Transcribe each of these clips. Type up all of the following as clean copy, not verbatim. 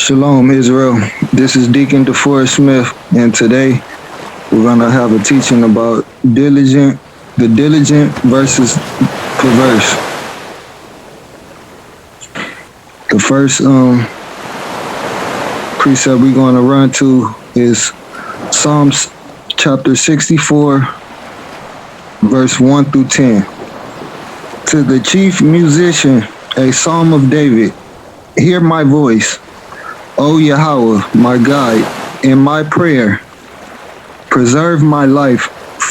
Shalom, Israel. This is Deacon DeForest Smith, and today we're going to have a teaching about the diligent versus perverse. The first precept we're going to run to is Psalms chapter 64, verse 1 through 10. To the chief musician, a psalm of David, hear my voice, O Yahweh, my guide, in my prayer. Preserve my life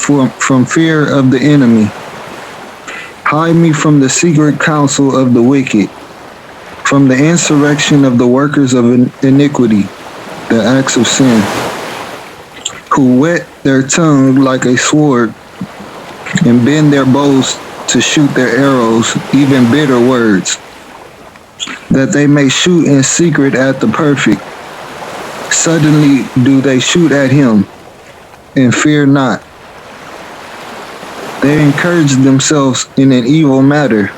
from fear of the enemy. Hide me from the secret counsel of the wicked, from the insurrection of the workers of iniquity, the acts of sin, who whet their tongue like a sword and bend their bows to shoot their arrows, even bitter words, that they may shoot in secret at the perfect. Suddenly do they shoot at him, and fear not. They encourage themselves in an evil matter.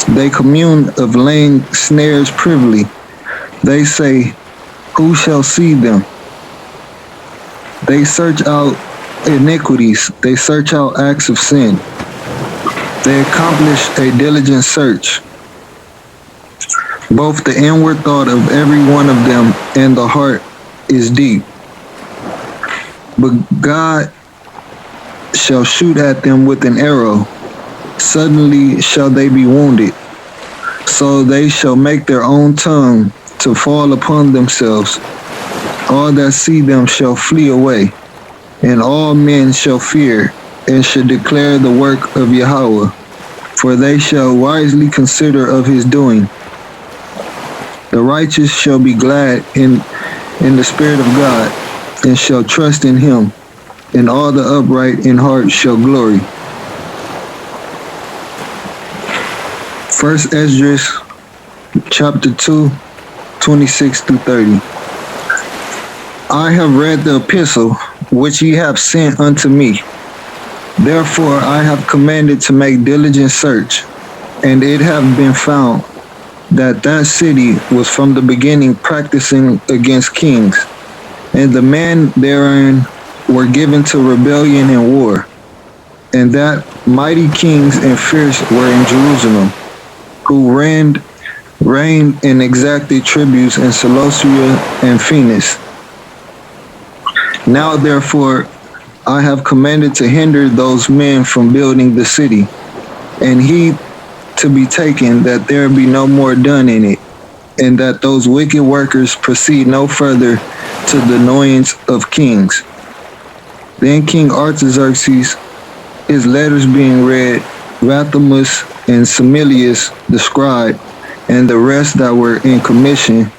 They commune of laying snares privily. They say, who shall see them? They search out iniquities. They search out acts of sin. They accomplish a diligent search. Both the inward thought of every one of them and the heart is deep. But God shall shoot at them with an arrow. Suddenly shall they be wounded. So they shall make their own tongue to fall upon themselves. All that see them shall flee away, and all men shall fear, and shall declare the work of Yahweh, for they shall wisely consider of his doing. The righteous shall be glad in the Spirit of God, and shall trust in him, and all the upright in heart shall glory. First Esdras, chapter 2, 26 through 30. I have read the epistle which ye have sent unto me. Therefore I have commanded to make diligent search, and it hath been found that city was from the beginning practicing against kings, and the men therein were given to rebellion and war, and that mighty kings and fierce were in Jerusalem, who reigned and exacted tributes in Seleucia and Phoenix. Now therefore I have commanded to hinder those men from building the city, and heed to be taken that there be no more done in it, and that those wicked workers proceed no further to the annoyance of kings. Then King Artaxerxes, his letters being read, Vathamus and Samilius the scribe, and the rest that were in commission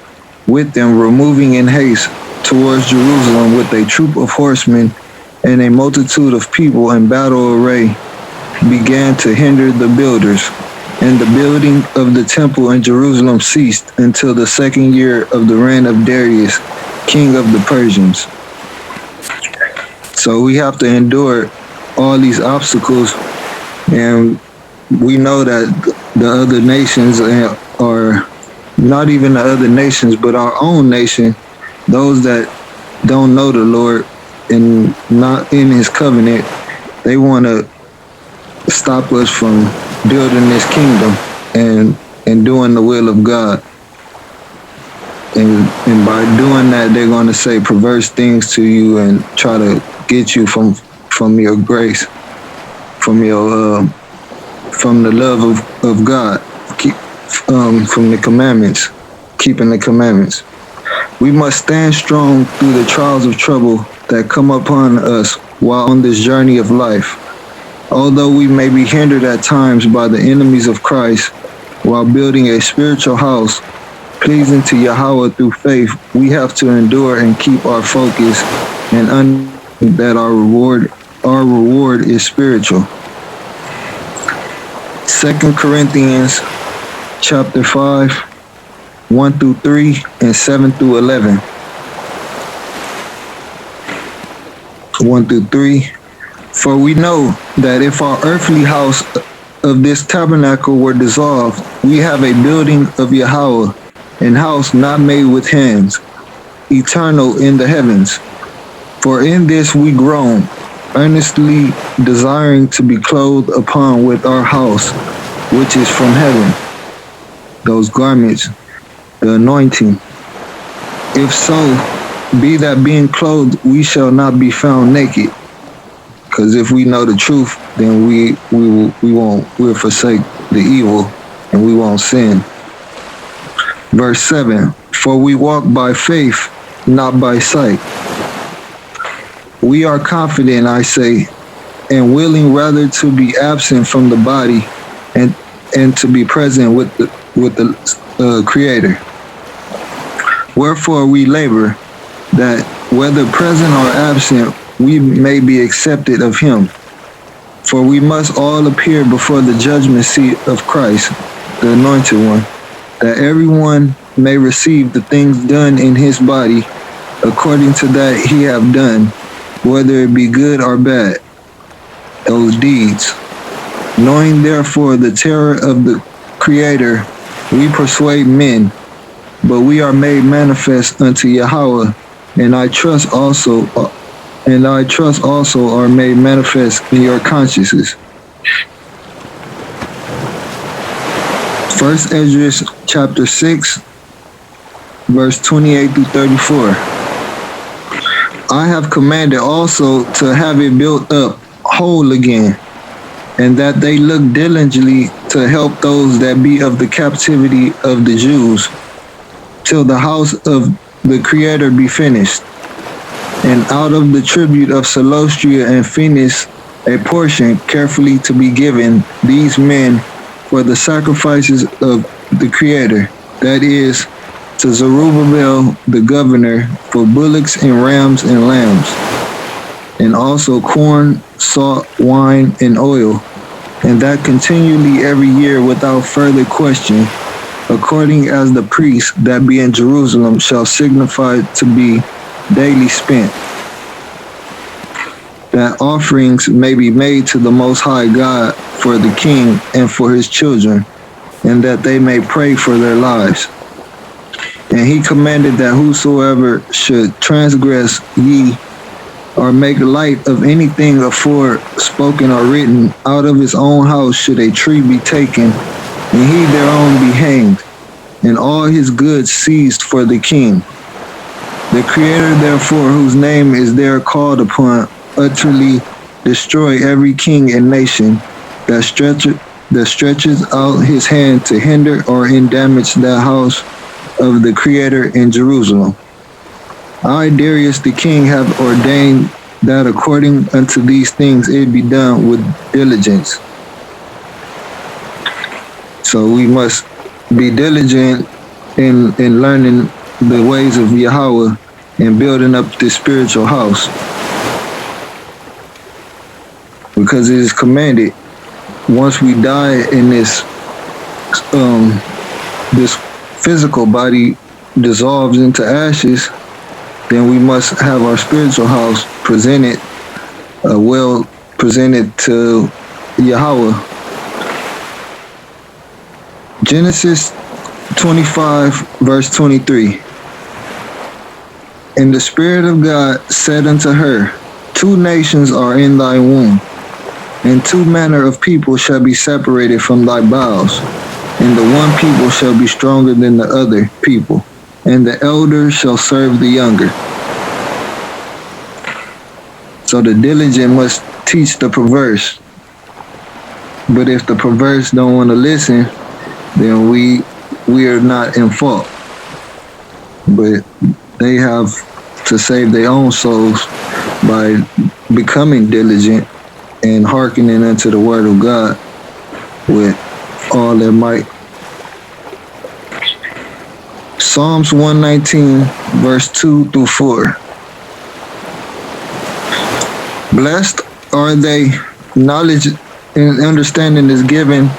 with them, were moving in haste towards Jerusalem with a troop of horsemen and a multitude of people in battle array, began to hinder the builders. And the building of the temple in Jerusalem ceased until the second year of the reign of Darius, king of the Persians. So we have to endure all these obstacles, and we know that the other nations are not even the other nations, but our own nation, those that don't know the Lord and not in his covenant, they want to stop us from building this kingdom and doing the will of God. And by doing that, they're going to say perverse things to you and try to get you from your grace, from your from the love of God, from the commandments, keeping the commandments. We must stand strong through the trials of trouble that come upon us while on this journey of life. Although we may be hindered at times by the enemies of Christ while building a spiritual house pleasing to Yahweh through faith, we have to endure and keep our focus and understand that our reward is spiritual. 2 Corinthians chapter 5, 1 through 3 and 7 through 11. 1 through 3. For we know that if our earthly house of this tabernacle were dissolved, we have a building of Yahweh, an house not made with hands, eternal in the heavens. For in this we groan, earnestly desiring to be clothed upon with our house, which is from heaven, those garments, the anointing. If so, be that being clothed, we shall not be found naked. Because if we know the truth, then we'll forsake the evil, and we won't sin. Verse 7, for we walk by faith, not by sight. We are confident, I say, and willing rather to be absent from the body and to be present with the Creator. Wherefore we labor, that whether present or absent, we may be accepted of him. For we must all appear before the judgment seat of Christ, the Anointed One, that everyone may receive the things done in his body according to that he have done, whether it be good or bad, those deeds. Knowing therefore the terror of the Creator, we persuade men, but we are made manifest unto Yahweh, and I trust also are made manifest in your consciences. First Ezra chapter 6, verse 28 through 34. I have commanded also to have it built up whole again, and that they look diligently to help those that be of the captivity of the Jews, till the house of the Creator be finished. And out of the tribute of Selostria and Phoenix, a portion carefully to be given these men for the sacrifices of the Creator, that is, to Zerubbabel the governor, for bullocks and rams and lambs, and also corn, salt, wine, and oil, and that continually every year without further question, according as the priests that be in Jerusalem shall signify to be daily spent, that offerings may be made to the Most High God for the king and for his children, and that they may pray for their lives. And he commanded that whosoever should transgress ye or make light of anything afore spoken or written, out of his own house should a tree be taken, and he thereon be hanged, and all his goods seized for the king. The Creator, therefore, whose name is there called upon, utterly destroy every king and nation that stretches out his hand to hinder or damage the house of the Creator in Jerusalem. I, Darius the king, have ordained that according unto these things it be done with diligence. So we must be diligent in learning the ways of Yahweh and building up this spiritual house, because it is commanded once we die in this physical body dissolves into ashes, then we must have our spiritual house presented well presented to Yahweh. Genesis 25, verse 23. And the Spirit of God said unto her, 2 nations are in thy womb, and 2 manner of people shall be separated from thy bowels, and the one people shall be stronger than the other people, and the elder shall serve the younger. So the diligent must teach the perverse. But if the perverse don't want to listen, then we are not in fault. But they have to save their own souls by becoming diligent and hearkening unto the word of God with all their might. Psalms 119, verse 2 through 4. Blessed are they, knowledge and understanding is given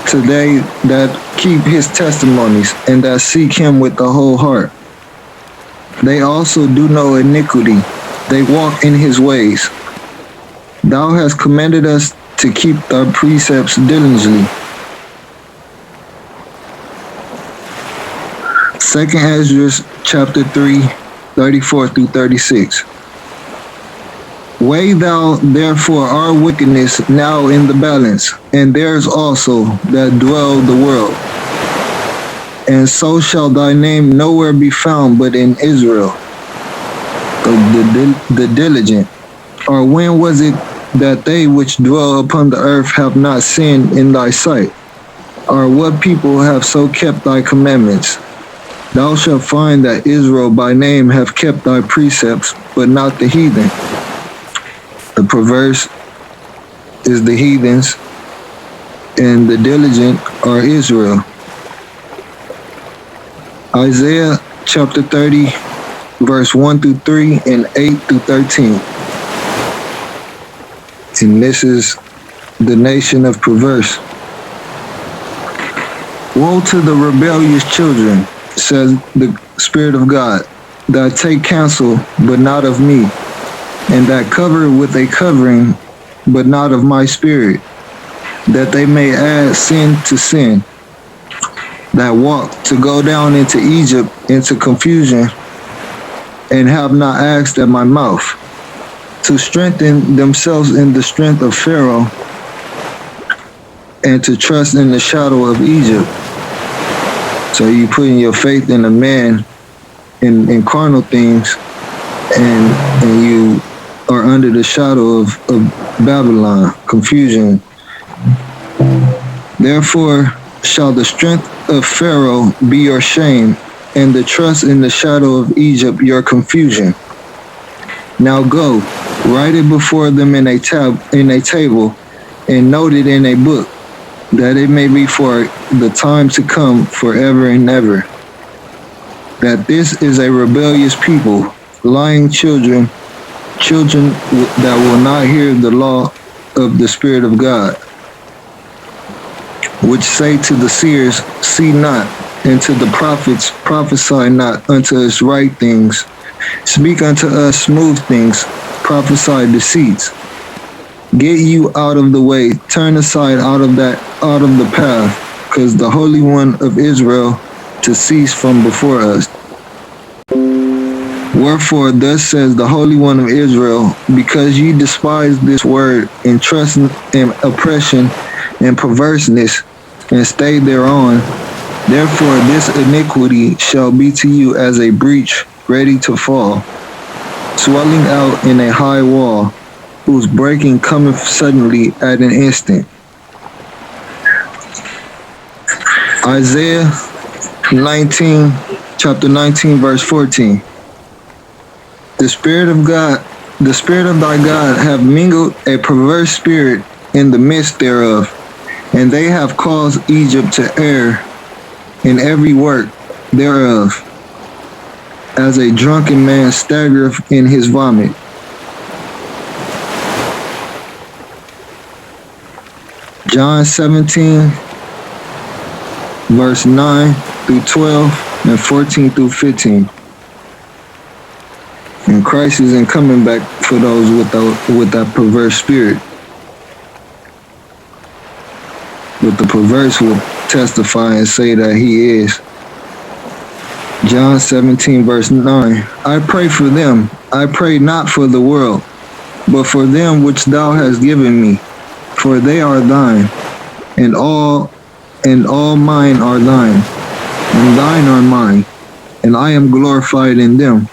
to they that keep his testimonies and that seek him with the whole heart. They also do no iniquity, they walk in his ways. Thou hast commanded us to keep thy precepts diligently. Second Ezra chapter 3, 34 through 36. Weigh thou therefore our wickedness now in the balance, and theirs also that dwell the world. And so shall thy name nowhere be found but in Israel, the diligent. Or when was it that they which dwell upon the earth have not sinned in thy sight? Or what people have so kept thy commandments? Thou shalt find that Israel by name have kept thy precepts, but not the heathen. The perverse is the heathens, and the diligent are Israel. Isaiah chapter 30, verse 1 through 3 and 8 through 13. And this is the nation of perverse. Woe to the rebellious children, says the Spirit of God, that take counsel, but not of me, and that cover with a covering, but not of my spirit, that they may add sin to sin, that walk to go down into Egypt into confusion, and have not asked at my mouth, to strengthen themselves in the strength of Pharaoh, and to trust in the shadow of Egypt. So you putting your faith in a man, in carnal things, and you are under the shadow of Babylon, confusion. Therefore shall the strength of Pharaoh be your shame, and the trust in the shadow of Egypt your confusion. Now go, write it before them in a table, and note it in a book, that it may be for the time to come forever and ever. That this is a rebellious people, lying children that will not hear the law of the Spirit of God, which say to the seers, see not, and to the prophets, prophesy not unto us right things, speak unto us smooth things, prophesy deceits. Get you out of the way, turn aside out of the path, because the Holy One of Israel to cease from before us. Wherefore thus says the Holy One of Israel, because ye despise this word, and trust in oppression and perverseness, and stay thereon, therefore this iniquity shall be to you as a breach ready to fall, swelling out in a high wall, whose breaking cometh suddenly at an instant. Isaiah 19, chapter 19, verse 14. The Spirit of God, the Spirit of thy God have mingled a perverse spirit in the midst thereof, and they have caused Egypt to err in every work thereof, as a drunken man staggereth in his vomit. John 17, verse 9 through 12 and 14 through 15. And Christ isn't coming back for those with that perverse spirit. But the perverse will testify and say that he is. John 17, verse 9. I pray for them. I pray not for the world, but for them which thou hast given me. For they are thine, and all mine are thine, and thine are mine, and I am glorified in them.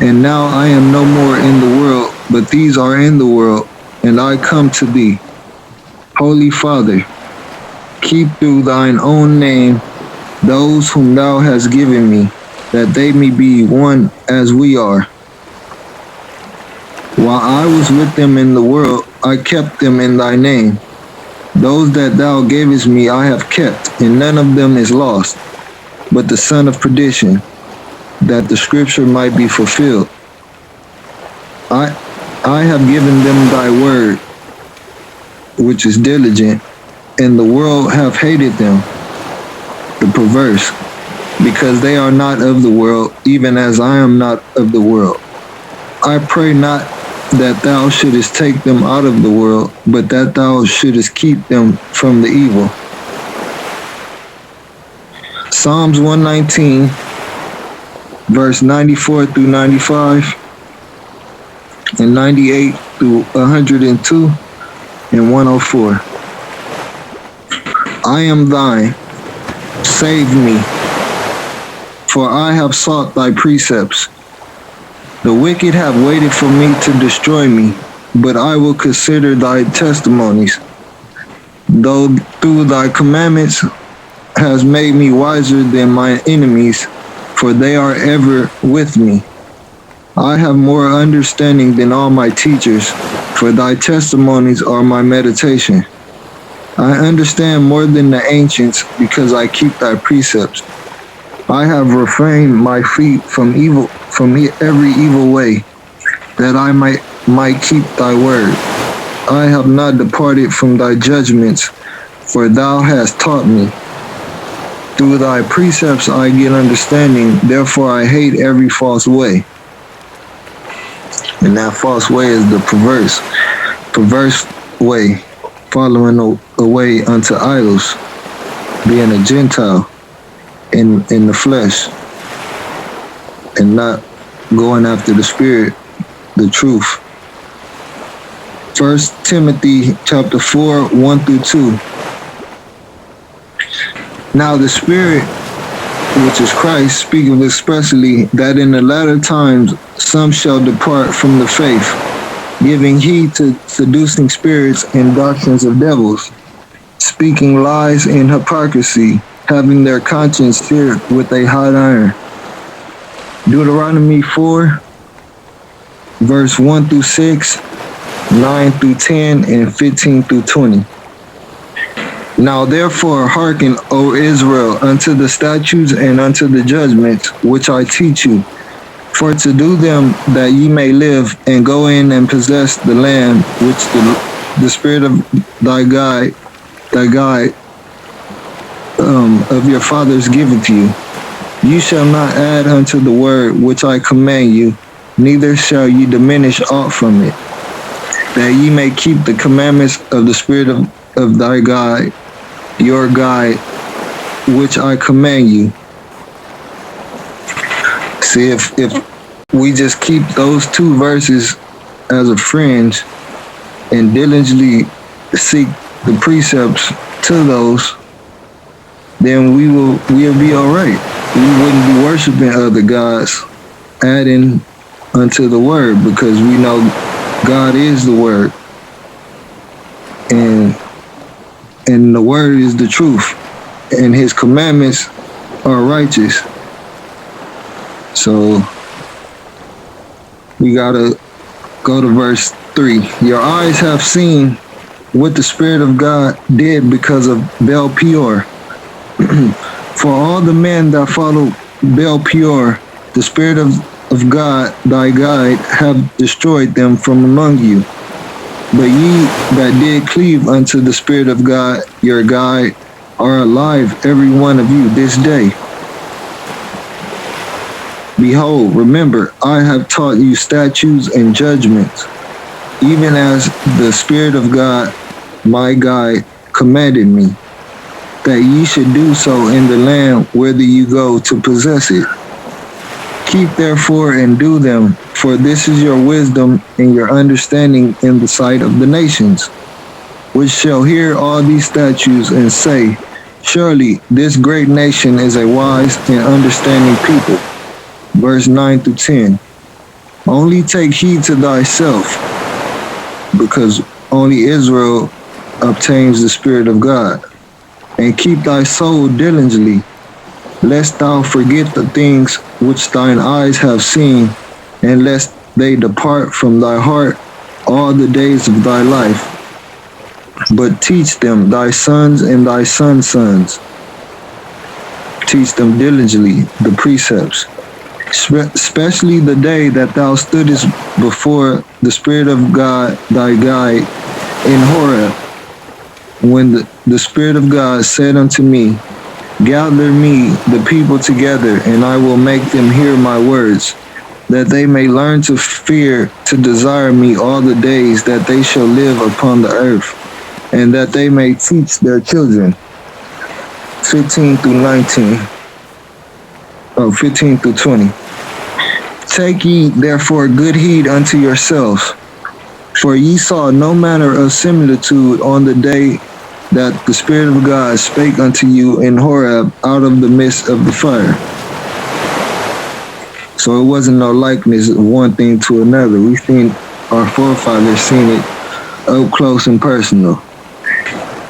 And now I am no more in the world, but these are in the world, and I come to thee. Holy Father, keep through thine own name those whom thou hast given me, that they may be one as we are. While I was with them in the world, I kept them in thy name. Those that thou gavest me I have kept, and none of them is lost, but the son of perdition, that the scripture might be fulfilled. I have given them thy word, which is diligent, and the world hath hated them, the perverse, because they are not of the world, even as I am not of the world. I pray not that thou shouldest take them out of the world, but that thou shouldest keep them from the evil. Psalms 119, verse 94 through 95, and 98 through 102, and 104. I am thine, save me, for I have sought thy precepts. The wicked have waited for me to destroy me, but I will consider thy testimonies. Though through thy commandments has made me wiser than my enemies, for they are ever with me. I have more understanding than all my teachers, for thy testimonies are my meditation. I understand more than the ancients, because I keep thy precepts. I have refrained my feet from every evil way, that I might keep thy word. I have not departed from thy judgments, for thou hast taught me. Through thy precepts I get understanding, therefore I hate every false way. And that false way is the perverse way, following away unto idols, being a Gentile in the flesh, and not going after the spirit, the truth. 1 Timothy chapter 4, 1 through 2. Now the Spirit, which is Christ, speaketh expressly that in the latter times some shall depart from the faith, giving heed to seducing spirits and doctrines of devils, speaking lies and hypocrisy, having their conscience seared with a hot iron. Deuteronomy 4, verse 1 through 6, 9 through 10, and 15 through 20. Now therefore hearken, O Israel, unto the statutes and unto the judgments which I teach you, for to do them that ye may live, and go in and possess the land which the Spirit of thy God of your fathers giveth you. You shall not add unto the word which I command you, neither shall ye diminish aught from it, that ye may keep the commandments of the Spirit of thy God, your God, which I command you. See, if we just keep those two verses as a fringe and diligently seek the precepts to those, then we'll be all right. We wouldn't be worshiping other gods, adding unto the word, because we know God is the word, and the word is the truth, and his commandments are righteous. So we gotta go to verse 3. Your eyes have seen what the Spirit of God did because of Baal Peor. For all the men that follow Baal Peor, the Spirit of God, thy guide, have destroyed them from among you. But ye that did cleave unto the Spirit of God, your guide, are alive, every one of you, this day. Behold, remember, I have taught you statutes and judgments, even as the Spirit of God, my guide, commanded me, that ye should do so in the land whither you go to possess it. Keep therefore and do them, for this is your wisdom and your understanding in the sight of the nations, which shall hear all these statutes and say, surely this great nation is a wise and understanding people. Verse 9 through 10. Only take heed to thyself, because only Israel obtains the Spirit of God, and keep thy soul diligently, lest thou forget the things which thine eyes have seen, and lest they depart from thy heart all the days of thy life. But teach them thy sons and thy sons' sons. Teach them diligently the precepts, especially the day that thou stoodest before the Spirit of God, thy guide, in Horeb, when the Spirit of God said unto me, gather me the people together, and I will make them hear my words, that they may learn to fear, to desire me all the days that they shall live upon the earth, and that they may teach their children. 15 through 19. 15 through 20. Take ye therefore good heed unto yourselves, for ye saw no manner of similitude on the day that the Spirit of God spake unto you in Horeb out of the midst of the fire. So it wasn't no likeness of one thing to another. We seen our forefathers seen it up close and personal.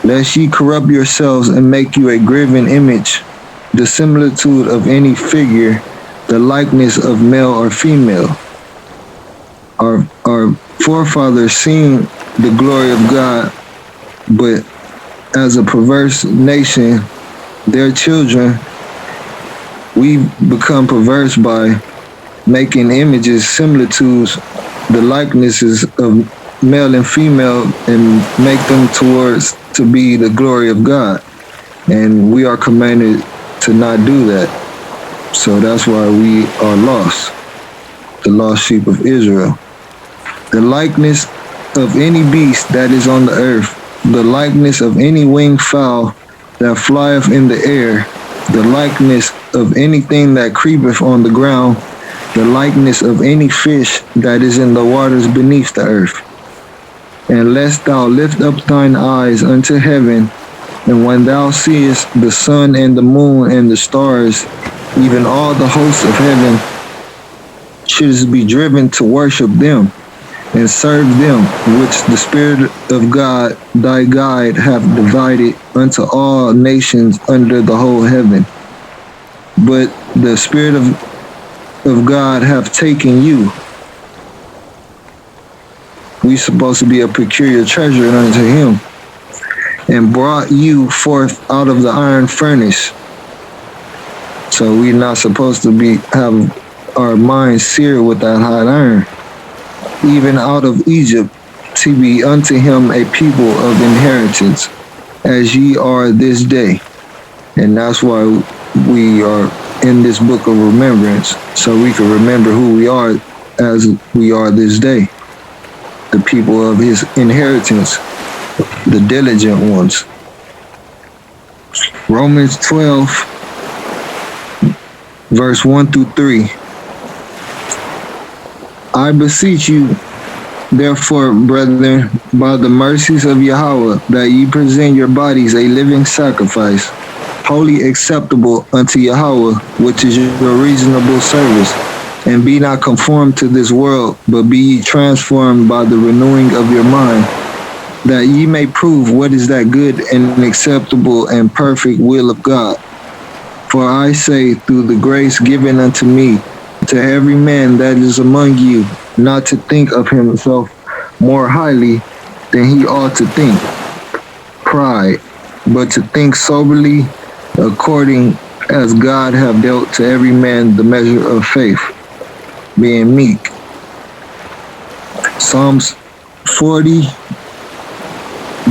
Lest ye corrupt yourselves and make you a graven image, the similitude of any figure, the likeness of male or female. Our forefathers seen the glory of God, but as a perverse nation, their children, we become perverse by making images, similitudes, the likenesses of male and female, and make them towards to be the glory of God. And we are commanded to not do that. So that's why we are lost, the lost sheep of Israel. The likeness of any beast that is on the earth, the likeness of any winged fowl that flieth in the air, the likeness of anything that creepeth on the ground, the likeness of any fish that is in the waters beneath the earth. And lest thou lift up thine eyes unto heaven, and when thou seest the sun and the moon and the stars, even all the hosts of heaven, shouldst be driven to worship them and serve them, which the Spirit of God thy guide hath divided unto all nations under the whole heaven. But the Spirit of God hath taken you. We supposed to be a peculiar treasure unto him, and brought you forth out of the iron furnace. So we're not supposed to have our minds seared with that hot iron. Even out of Egypt, to be unto him a people of inheritance, as ye are this day. And that's why we are in this book of remembrance, so we can remember who we are as we are this day. The people of his inheritance, the diligent ones. Romans 12, verse 1 through 3. I beseech you, therefore, brethren, by the mercies of Yahweh, that ye present your bodies a living sacrifice, wholly acceptable unto Yahweh, which is your reasonable service. And be not conformed to this world, but be ye transformed by the renewing of your mind, that ye may prove what is that good and acceptable and perfect will of God. For I say, through the grace given unto me, to every man that is among you, not to think of himself more highly than he ought to think, pride, but to think soberly, according as God hath dealt to every man the measure of faith, being meek. Psalms 40,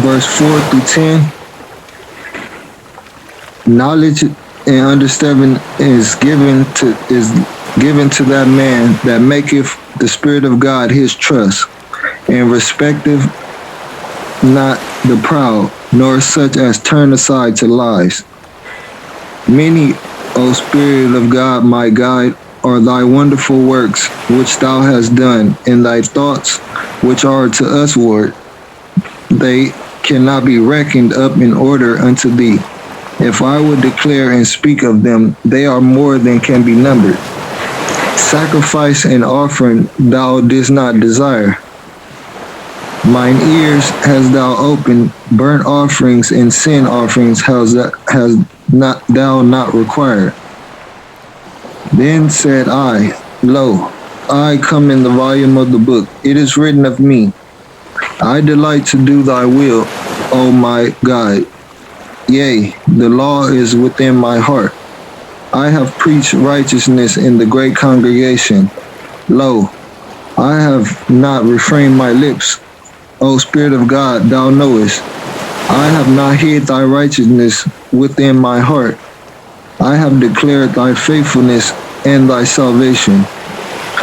verse 4 through 10. Knowledge and understanding is given to that man that maketh the Spirit of God his trust, and respecteth not the proud, nor such as turn aside to lies. Many, O Spirit of God, my guide, are thy wonderful works which thou hast done, and thy thoughts which are to us ward. They cannot be reckoned up in order unto thee. If I would declare and speak of them, they are more than can be numbered. Sacrifice and offering thou didst not desire. Mine ears hast thou opened, burnt offerings and sin offerings has not thou not required. Then said I, Lo, I come in the volume of the book. It is written of me, I delight to do thy will, O my God. Yea, the law is within my heart. I have preached righteousness in the great congregation. Lo, I have not refrained my lips. O Spirit of God, thou knowest. I have not hid thy righteousness within my heart. I have declared thy faithfulness and thy salvation.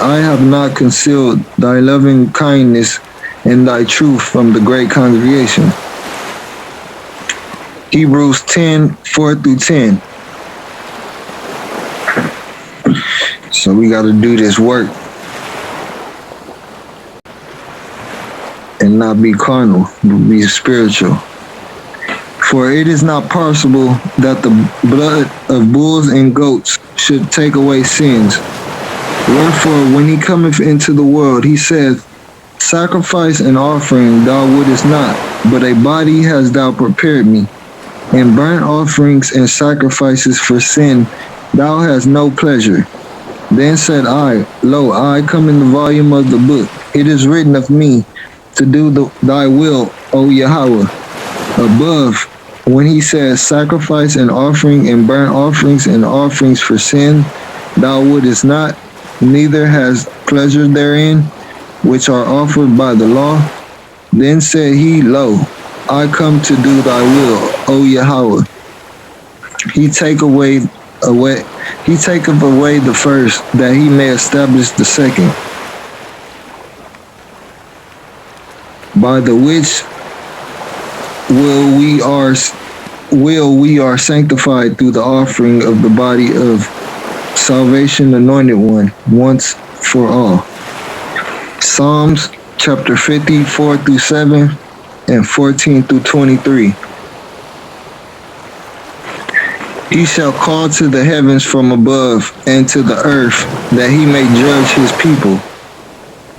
I have not concealed thy loving kindness and thy truth from the great congregation. Hebrews 10, 4 through 10. So we got to do this work and not be carnal, but be spiritual. For it is not possible that the blood of bulls and goats should take away sins. Wherefore, when he cometh into the world, he saith, Sacrifice and offering thou wouldest not, but a body hast thou prepared me. And burnt offerings and sacrifices for sin thou hast no pleasure. Then said I, Lo, I come in the volume of the book. It is written of me to do thy will, O Yahweh. Above, when he says, Sacrifice and offering and burnt offerings and offerings for sin thou wouldest not, neither has pleasure therein, which are offered by the law. Then said he, Lo, I come to do thy will, O Yahweh. He taketh away the first, that he may establish the second, by the which we are sanctified through the offering of the body of salvation, anointed one, once for all. Psalms chapter 54 through 7 and 14 through 23. He shall call to the heavens from above and to the earth, that he may judge his people.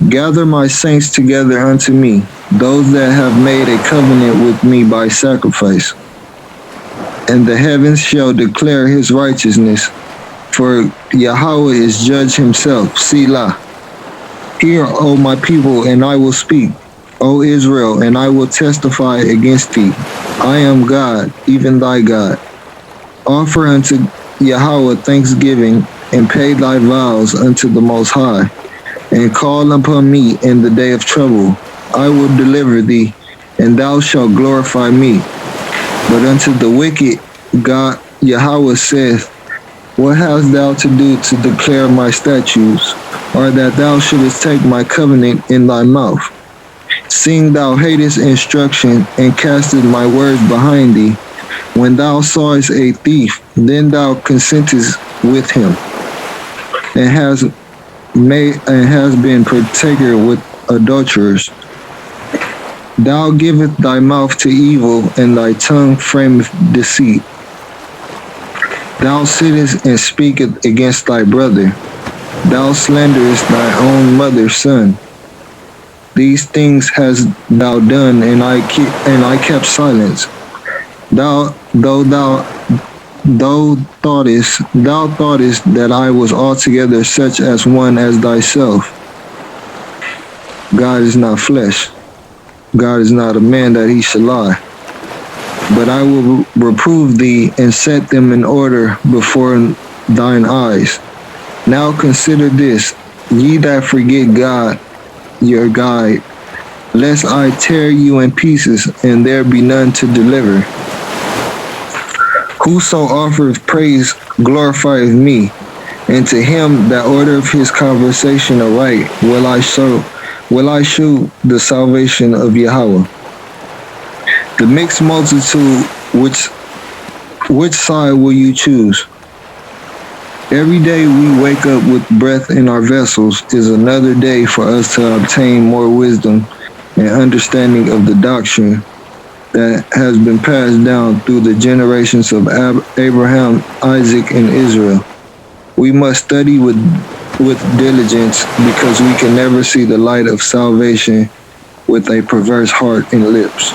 Gather my saints together unto me, those that have made a covenant with me by sacrifice. And the heavens shall declare his righteousness, for Yahweh is judge himself. Selah. Hear, O my people, and I will speak, O Israel, and I will testify against thee. I am God, even thy God. Offer unto Yahweh thanksgiving, and pay thy vows unto the Most High, and call upon me in the day of trouble. I will deliver thee, and thou shalt glorify me. But unto the wicked, God Yahweh saith, What hast thou to do to declare my statutes, or that thou shouldest take my covenant in thy mouth? Seeing thou hatest instruction, and castest my words behind thee, when thou sawest a thief, then thou consentest with him, and hast been partaker with adulterers. Thou givest thy mouth to evil, and thy tongue frameth deceit. Thou sittest and speakest against thy brother. Thou slanderest thy own mother's son. These things hast thou done, and I kept silence. Thou thoughtest that I was altogether such as one as thyself. God is not flesh. God is not a man that he shall lie. But I will reprove thee and set them in order before thine eyes. Now consider this, ye that forget God, your guide, lest I tear you in pieces, and there be none to deliver. Whoso offereth praise glorifieth me, and to him that ordereth his conversation aright will I shew the salvation of Yahweh. The mixed multitude, which side will you choose? Every day we wake up with breath in our vessels is another day for us to obtain more wisdom and understanding of the doctrine that has been passed down through the generations of Abraham, Isaac, and Israel. We must study with diligence, because we can never see the light of salvation with a perverse heart and lips.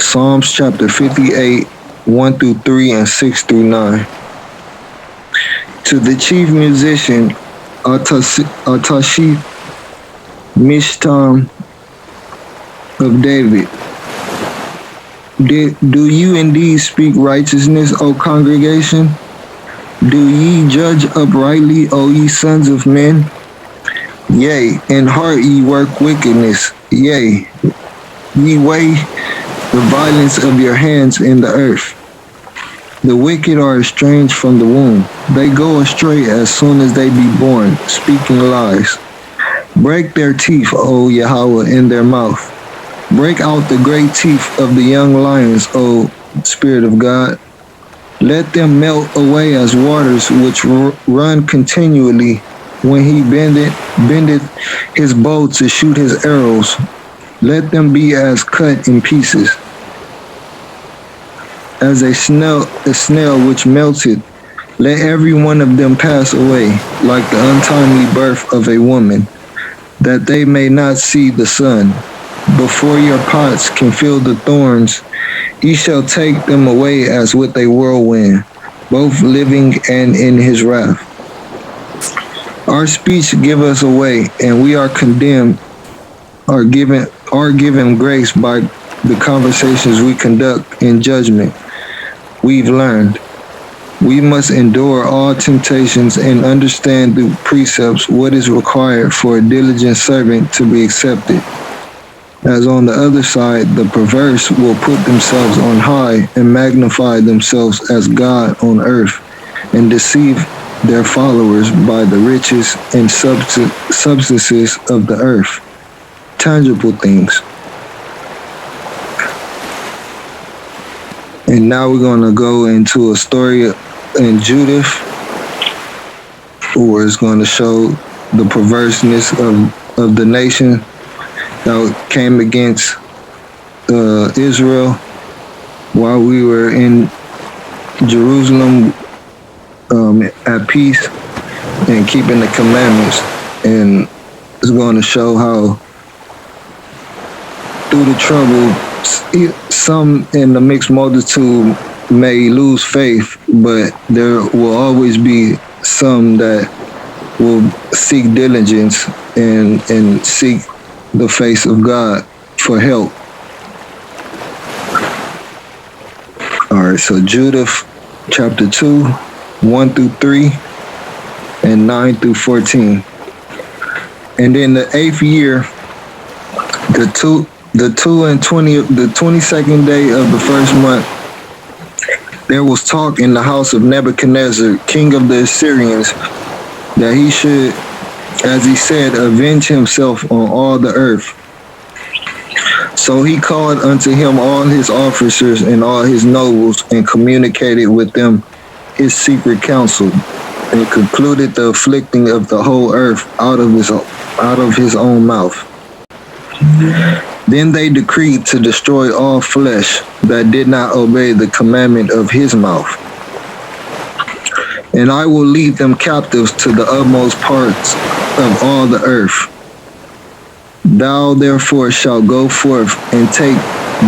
Psalms chapter 58, 1 through 3 and 6 through 9. To the chief musician, Atashi Mishtam of David. Do you indeed speak righteousness, O congregation? Do ye judge uprightly, O ye sons of men? Yea, in heart ye work wickedness. Yea, ye weigh the violence of your hands in the earth. The wicked are estranged from the womb. They go astray as soon as they be born, speaking lies. Break their teeth, O Yahweh, in their mouth. Break out the great teeth of the young lions, O Spirit of God. Let them melt away as waters which run continually when he bendeth his bow to shoot his arrows. Let them be as cut in pieces, as a snail which melted. Let every one of them pass away, like the untimely birth of a woman, that they may not see the sun. Before your pots can feel the thorns, he shall take them away as with a whirlwind, both living and in his wrath. Our speech give us away, and we are condemned, are given grace by the conversations we conduct in judgment. We've learned. We must endure all temptations and understand through precepts what is required for a diligent servant to be accepted. As on the other side, the perverse will put themselves on high and magnify themselves as God on earth and deceive their followers by the riches and substances of the earth, tangible things. And now we're going to go into a story in Judith, where it's going to show the perverseness of the nation that came against Israel while we were in Jerusalem at peace and keeping the commandments. And it's going to show how through the trouble, some in the mixed multitude may lose faith, but there will always be some that will seek diligence and seek the face of God for help. All right, so Judith chapter 2, 1 through 3, and 9 through 14. And in the 8th year, the 22nd day of the first month, there was talk in the house of Nebuchadnezzar, king of the Assyrians, that he should, as he said, avenge himself on all the earth. So he called unto him all his officers and all his nobles, and communicated with them his secret counsel, and concluded the afflicting of the whole earth out of his own mouth. Then they decreed to destroy all flesh that did not obey the commandment of his mouth. And I will lead them captives to the utmost parts of all the earth. Thou therefore shalt go forth and take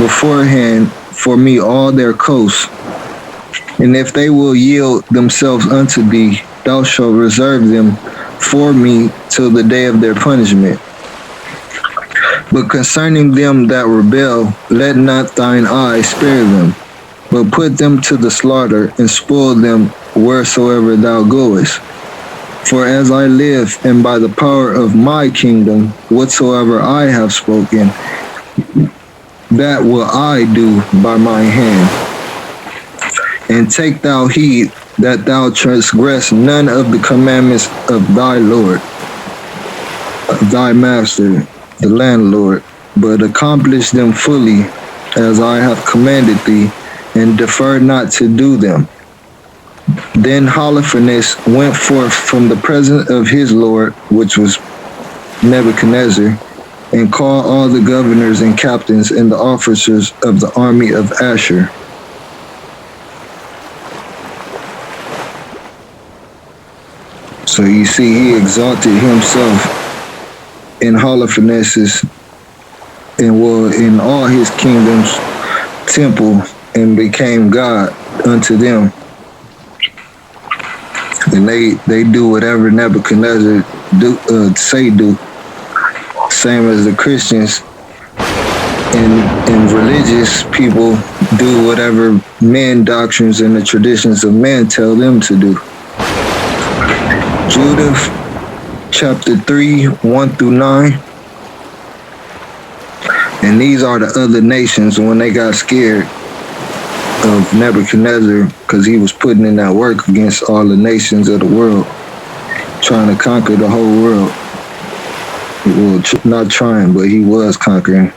beforehand for me all their coasts. And if they will yield themselves unto thee, thou shalt reserve them for me till the day of their punishment. But concerning them that rebel, let not thine eye spare them, but put them to the slaughter and spoil them wheresoever thou goest. For as I live, and by the power of my kingdom, whatsoever I have spoken, that will I do by my hand. And take thou heed that thou transgress none of the commandments of thy Lord, of thy master, the landlord, but accomplish them fully as I have commanded thee, and defer not to do them. Then Perverseness went forth from the presence of his lord, which was Nebuchadnezzar, and called all the governors and captains and the officers of the army of Asher. So you see, he exalted himself in Perverseness and in all his kingdom's temple, and became God unto them. And they do whatever Nebuchadnezzar say do. Same as the Christians and religious people do whatever men doctrines and the traditions of men tell them to do. Judith chapter 3, 1 through 9. And these are the other nations when they got scared of Nebuchadnezzar, because he was putting in that work against all the nations of the world, trying to conquer the whole world. Well, not trying, but he was conquering.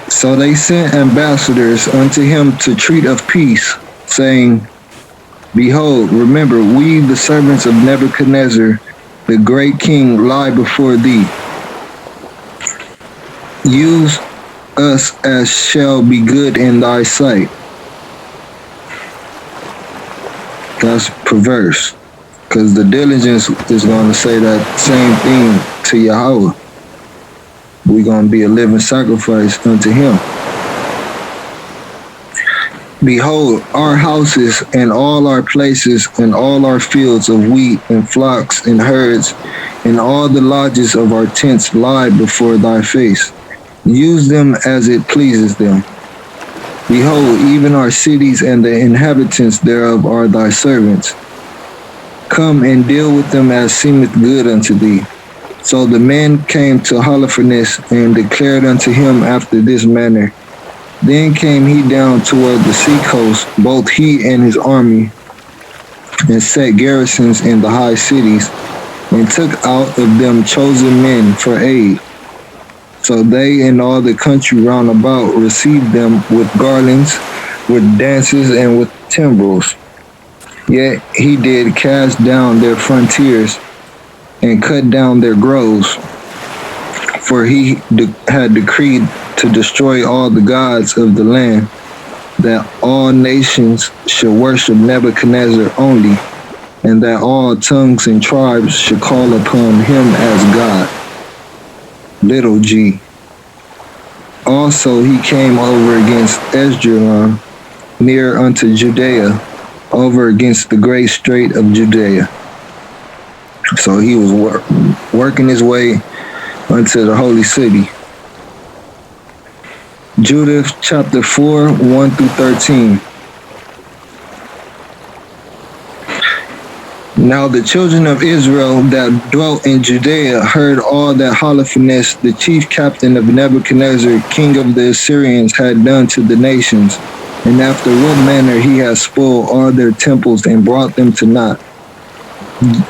So they sent ambassadors unto him to treat of peace, saying, Behold, remember, we, the servants of Nebuchadnezzar, the great king, lie before thee. Use us as shall be good in thy sight. That's perverse. Because the diligence is going to say that same thing to Yahweh. We're going to be a living sacrifice unto him. Behold, our houses and all our places and all our fields of wheat and flocks and herds and all the lodges of our tents lie before thy face. Use them as it pleases them. Behold, even our cities and the inhabitants thereof are thy servants. Come and deal with them as seemeth good unto thee. So the men came to Holofernes and declared unto him after this manner. Then came he down toward the sea coast, both he and his army, and set garrisons in the high cities, and took out of them chosen men for aid. So they and all the country round about received them with garlands, with dances, and with timbrels. Yet he did cast down their frontiers and cut down their groves, for he had decreed to destroy all the gods of the land, that all nations should worship Nebuchadnezzar only, and that all tongues and tribes should call upon him as God. Little g. Also he came over against Esdrelon, near unto Judea, over against the great strait of Judea. So he was working his way unto the holy city. Judith chapter 4, 1 through 13. Now the children of Israel that dwelt in Judea heard all that Holofernes, the chief captain of Nebuchadnezzar, king of the Assyrians, had done to the nations, and after what manner he had spoiled all their temples and brought them to naught.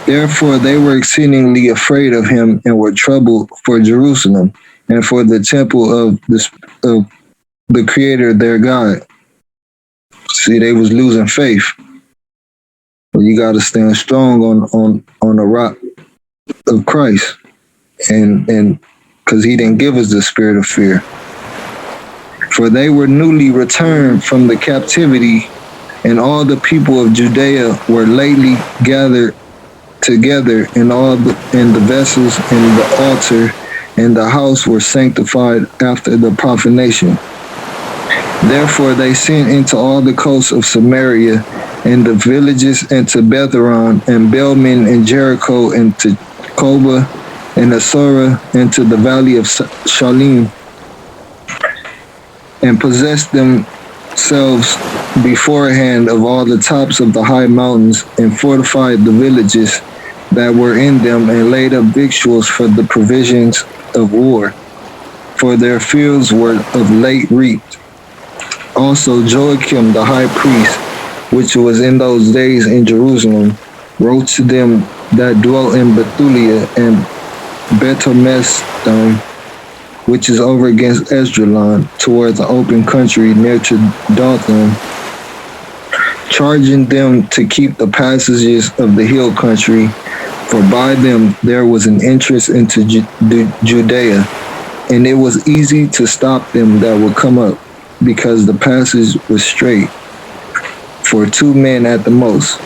Therefore they were exceedingly afraid of him and were troubled for Jerusalem and for the temple of the Creator their God. See, they was losing faith. But you got to stand strong on the rock of Christ, and because he didn't give us the spirit of fear. For they were newly returned from the captivity, and all the people of Judea were lately gathered together, and the vessels and the altar and the house were sanctified after the profanation. Therefore they sent into all the coasts of Samaria and the villages, and to Betharon and Belman and Jericho, and to Koba and Asura, and to the valley of Shalim, and possessed themselves beforehand of all the tops of the high mountains, and fortified the villages that were in them, and laid up victuals for the provisions of war, for their fields were of late reaped. Also Joachim the high priest, which was in those days in Jerusalem, wrote to them that dwelt in Bethulia and Betomeston, which is over against Esdrelon, toward the open country near to Dothan, charging them to keep the passages of the hill country, for by them there was an entrance into Judea, and it was easy to stop them that would come up, because the passage was straight, for 2 men at the most.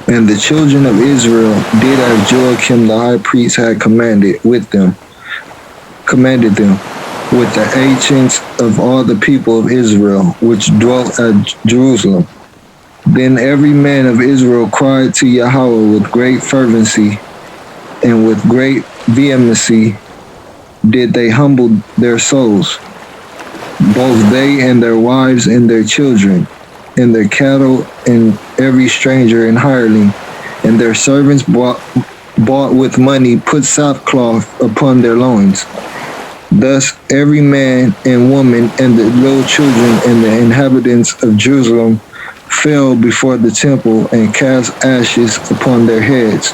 And the children of Israel did as Joachim the high priest had commanded them, with the ancients of all the people of Israel, which dwelt at Jerusalem. Then every man of Israel cried to Yahweh with great fervency, and with great vehemency did they humble their souls, both they and their wives and their children, and their cattle, and every stranger and hireling, and their servants bought with money put sackcloth upon their loins. Thus every man and woman and the little children and the inhabitants of Jerusalem fell before the temple and cast ashes upon their heads,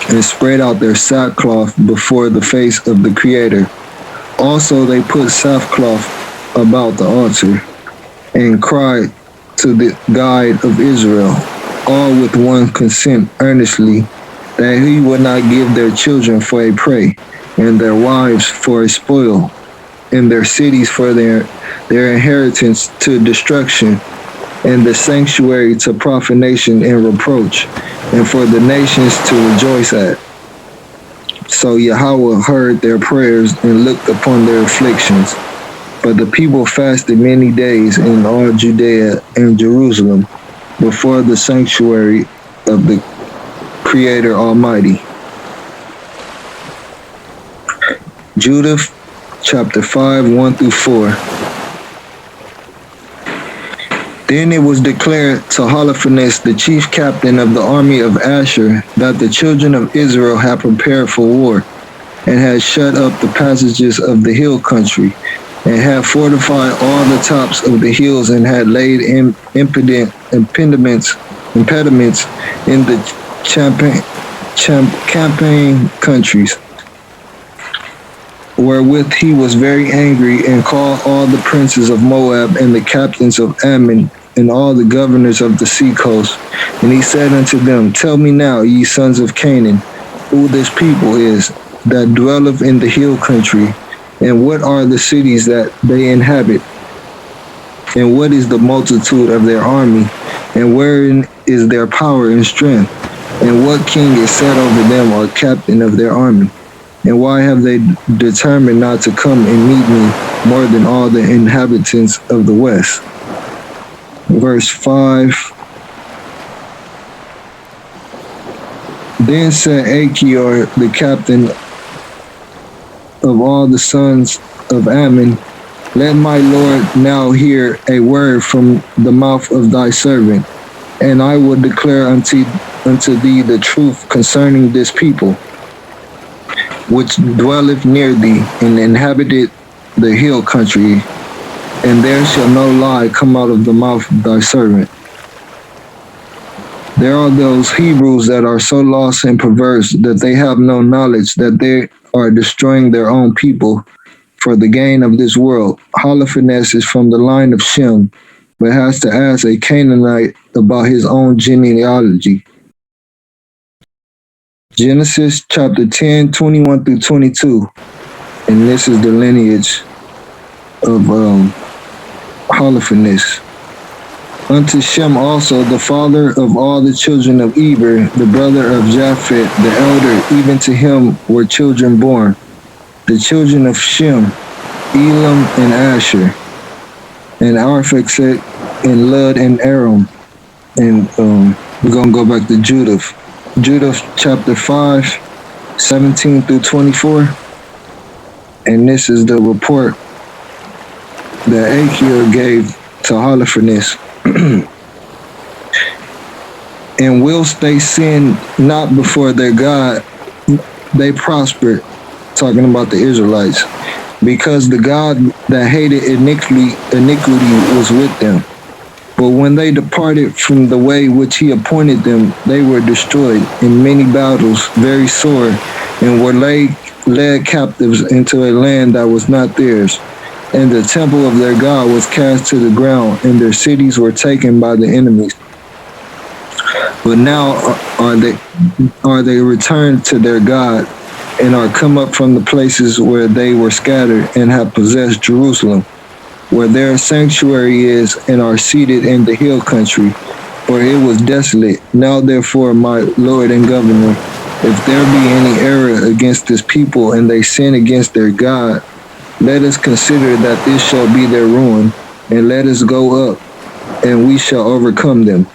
and spread out their sackcloth before the face of the Creator. Also they put sackcloth about the altar, and cried to the God of Israel, all with one consent earnestly, that he would not give their children for a prey, and their wives for a spoil, and their cities for their inheritance to destruction, and the sanctuary to profanation and reproach, and for the nations to rejoice at. So Yahweh heard their prayers and looked upon their afflictions. But the people fasted many days in all Judea and Jerusalem before the sanctuary of the Creator Almighty. Judith chapter 5, 1 through 4. Then it was declared to Perverseness, the chief captain of the army of Asher, that the children of Israel had prepared for war, and had shut up the passages of the hill country, and had fortified all the tops of the hills, and had laid impediments in the campaign countries, wherewith he was very angry, and called all the princes of Moab, and the captains of Ammon, and all the governors of the sea coast. And he said unto them, Tell me now, ye sons of Canaan, who this people is that dwelleth in the hill country, and what are the cities that they inhabit, and what is the multitude of their army, and wherein is their power and strength, and what king is set over them, or captain of their army? And why have they determined not to come and meet me more than all the inhabitants of the west? Verse 5. Then said Achior, the captain of all the sons of Ammon, Let my Lord now hear a word from the mouth of thy servant, and I will declare unto thee the truth concerning this people, which dwelleth near thee, and inhabited the hill country, and there shall no lie come out of the mouth of thy servant. There are those Hebrews that are so lost and perverse that they have no knowledge, that they are destroying their own people for the gain of this world. Perverseness is from the line of Shem, but has to ask a Canaanite about his own genealogy. Genesis chapter 10, 21 through 22. And this is the lineage of Perverseness. Unto Shem also, the father of all the children of Eber, the brother of Japheth, the elder, even to him were children born. The children of Shem, Elam and Asher, and Arphaxad, and Lud and Aram. And we're going to go back to Judith. Judith chapter 5, 17 through 24. And this is the report that Achior gave to Perverseness. And whilst they sinned not before their God, they prospered, talking about the Israelites, because the God that hated iniquity was with them. But when they departed from the way which he appointed them, they were destroyed in many battles, very sore, and were led captives into a land that was not theirs. And the temple of their God was cast to the ground, and their cities were taken by the enemies. But now are they returned to their God, and are come up from the places where they were scattered, and have possessed Jerusalem, where their sanctuary is, and are seated in the hill country, for it was desolate. Now therefore, my Lord and Governor, if there be any error against this people, and they sin against their God, let us consider that this shall be their ruin, and let us go up, and we shall overcome them.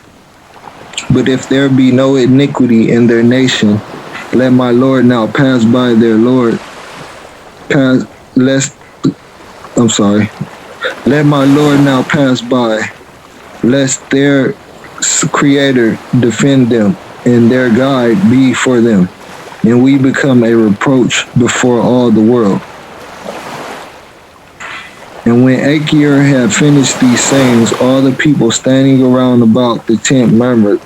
But if there be no iniquity in their nation, let my Lord now pass by their Lord. Let my Lord now pass by, lest their Creator defend them, and their guide be for them, and we become a reproach before all the world. And when Achior had finished these sayings, all the people standing around about the tent murmured,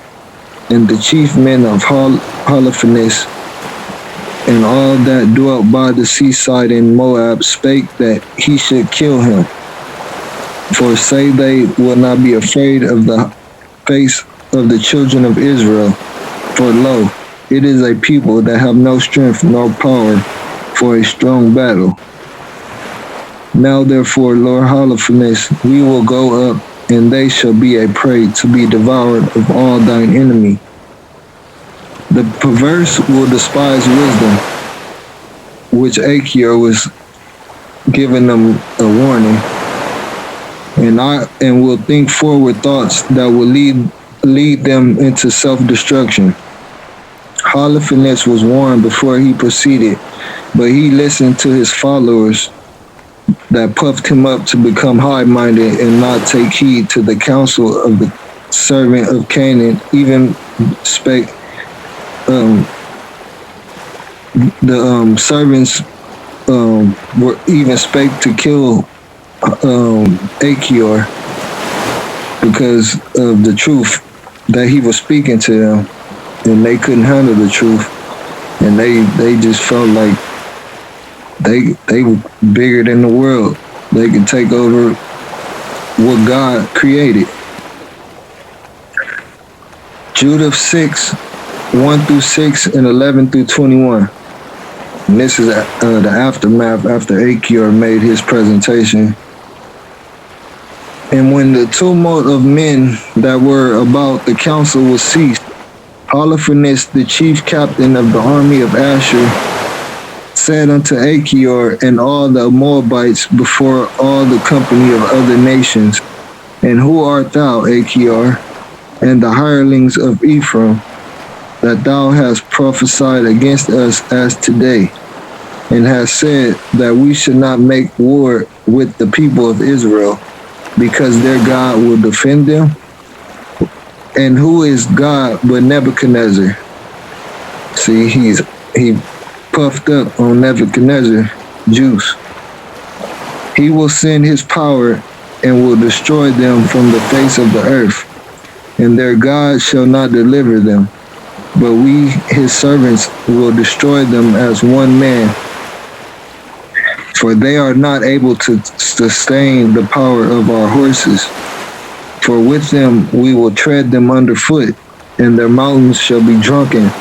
and the chief men of Perverseness and all that dwelt by the seaside in Moab spake that he should kill him. For say they will not be afraid of the face of the children of Israel. For lo, it is a people that have no strength nor power for a strong battle. Now therefore, Lord Holofernes, we will go up, and they shall be a prey to be devoured of all thine enemy. The perverse will despise wisdom, which Achior was giving them a warning, and will think forward thoughts that will lead them into self-destruction. Holofernes was warned before he proceeded, but he listened to his followers that puffed him up to become high-minded and not take heed to the counsel of the servant of Canaan, even spake the servants were even spake to kill Achior because of the truth that he was speaking to them, and they couldn't handle the truth, and they just felt like they were bigger than the world. They could take over what God created. Judith 6, 1 through 6 and 11 through 21. And this is the aftermath after Achior made his presentation. And when the tumult of men that were about the council was ceased, Holofernes, the chief captain of the army of Ashur, said unto Achior and all the Moabites before all the company of other nations, And who art thou, Achior, and the hirelings of Ephraim, that thou hast prophesied against us as today, and hast said that we should not make war with the people of Israel, because their God will defend them? And who is God but Nebuchadnezzar? See, he puffed up on Nebuchadnezzar juice. He will send his power and will destroy them from the face of the earth, and their God shall not deliver them, but we, his servants, will destroy them as one man, for they are not able to sustain the power of our horses. For with them we will tread them underfoot, and their mountains shall be drunken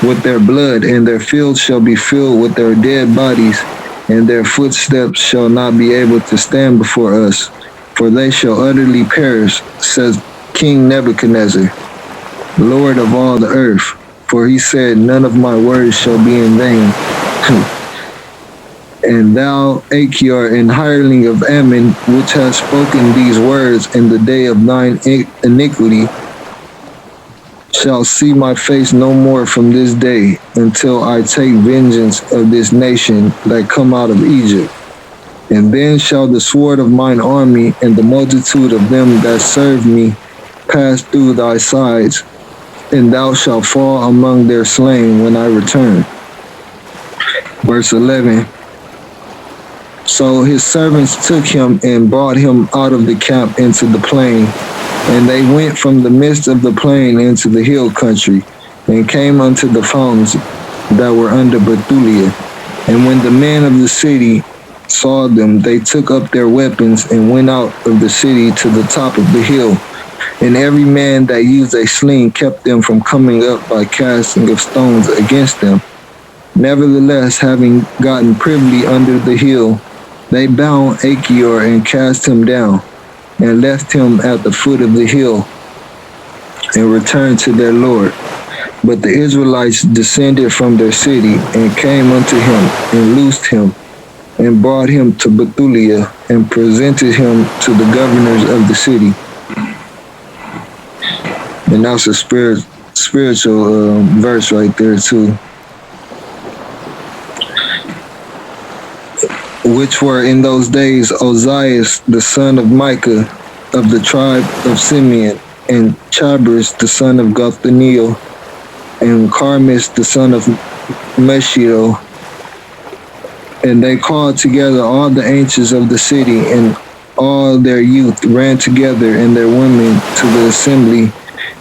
with their blood, and their fields shall be filled with their dead bodies, and their footsteps shall not be able to stand before us, for they shall utterly perish, says King Nebuchadnezzar, Lord of all the earth. For he said, none of my words shall be in vain. And thou, Achior, and hireling of Ammon, which hast spoken these words in the day of thine iniquity, shall see my face no more from this day, until I take vengeance of this nation that come out of Egypt. And then shall the sword of mine army and the multitude of them that serve me pass through thy sides, and thou shalt fall among their slain when I return. Verse 11. So his servants took him and brought him out of the camp into the plain, and they went from the midst of the plain into the hill country, and came unto the fountains that were under Bethulia. And when the men of the city saw them, they took up their weapons and went out of the city to the top of the hill. And every man that used a sling kept them from coming up by casting of stones against them. Nevertheless, having gotten privily under the hill, they bound Achior and cast him down, and left him at the foot of the hill, and returned to their Lord. But the Israelites descended from their city, and came unto him, and loosed him, and brought him to Bethulia, and presented him to the governors of the city. And that's a spiritual verse right there too. Which were in those days Ozias, the son of Micah, of the tribe of Simeon, and Chabris, the son of Gothaniel, and Carmis, the son of Meshido. And they called together all the ancients of the city, and all their youth ran together, and their women to the assembly,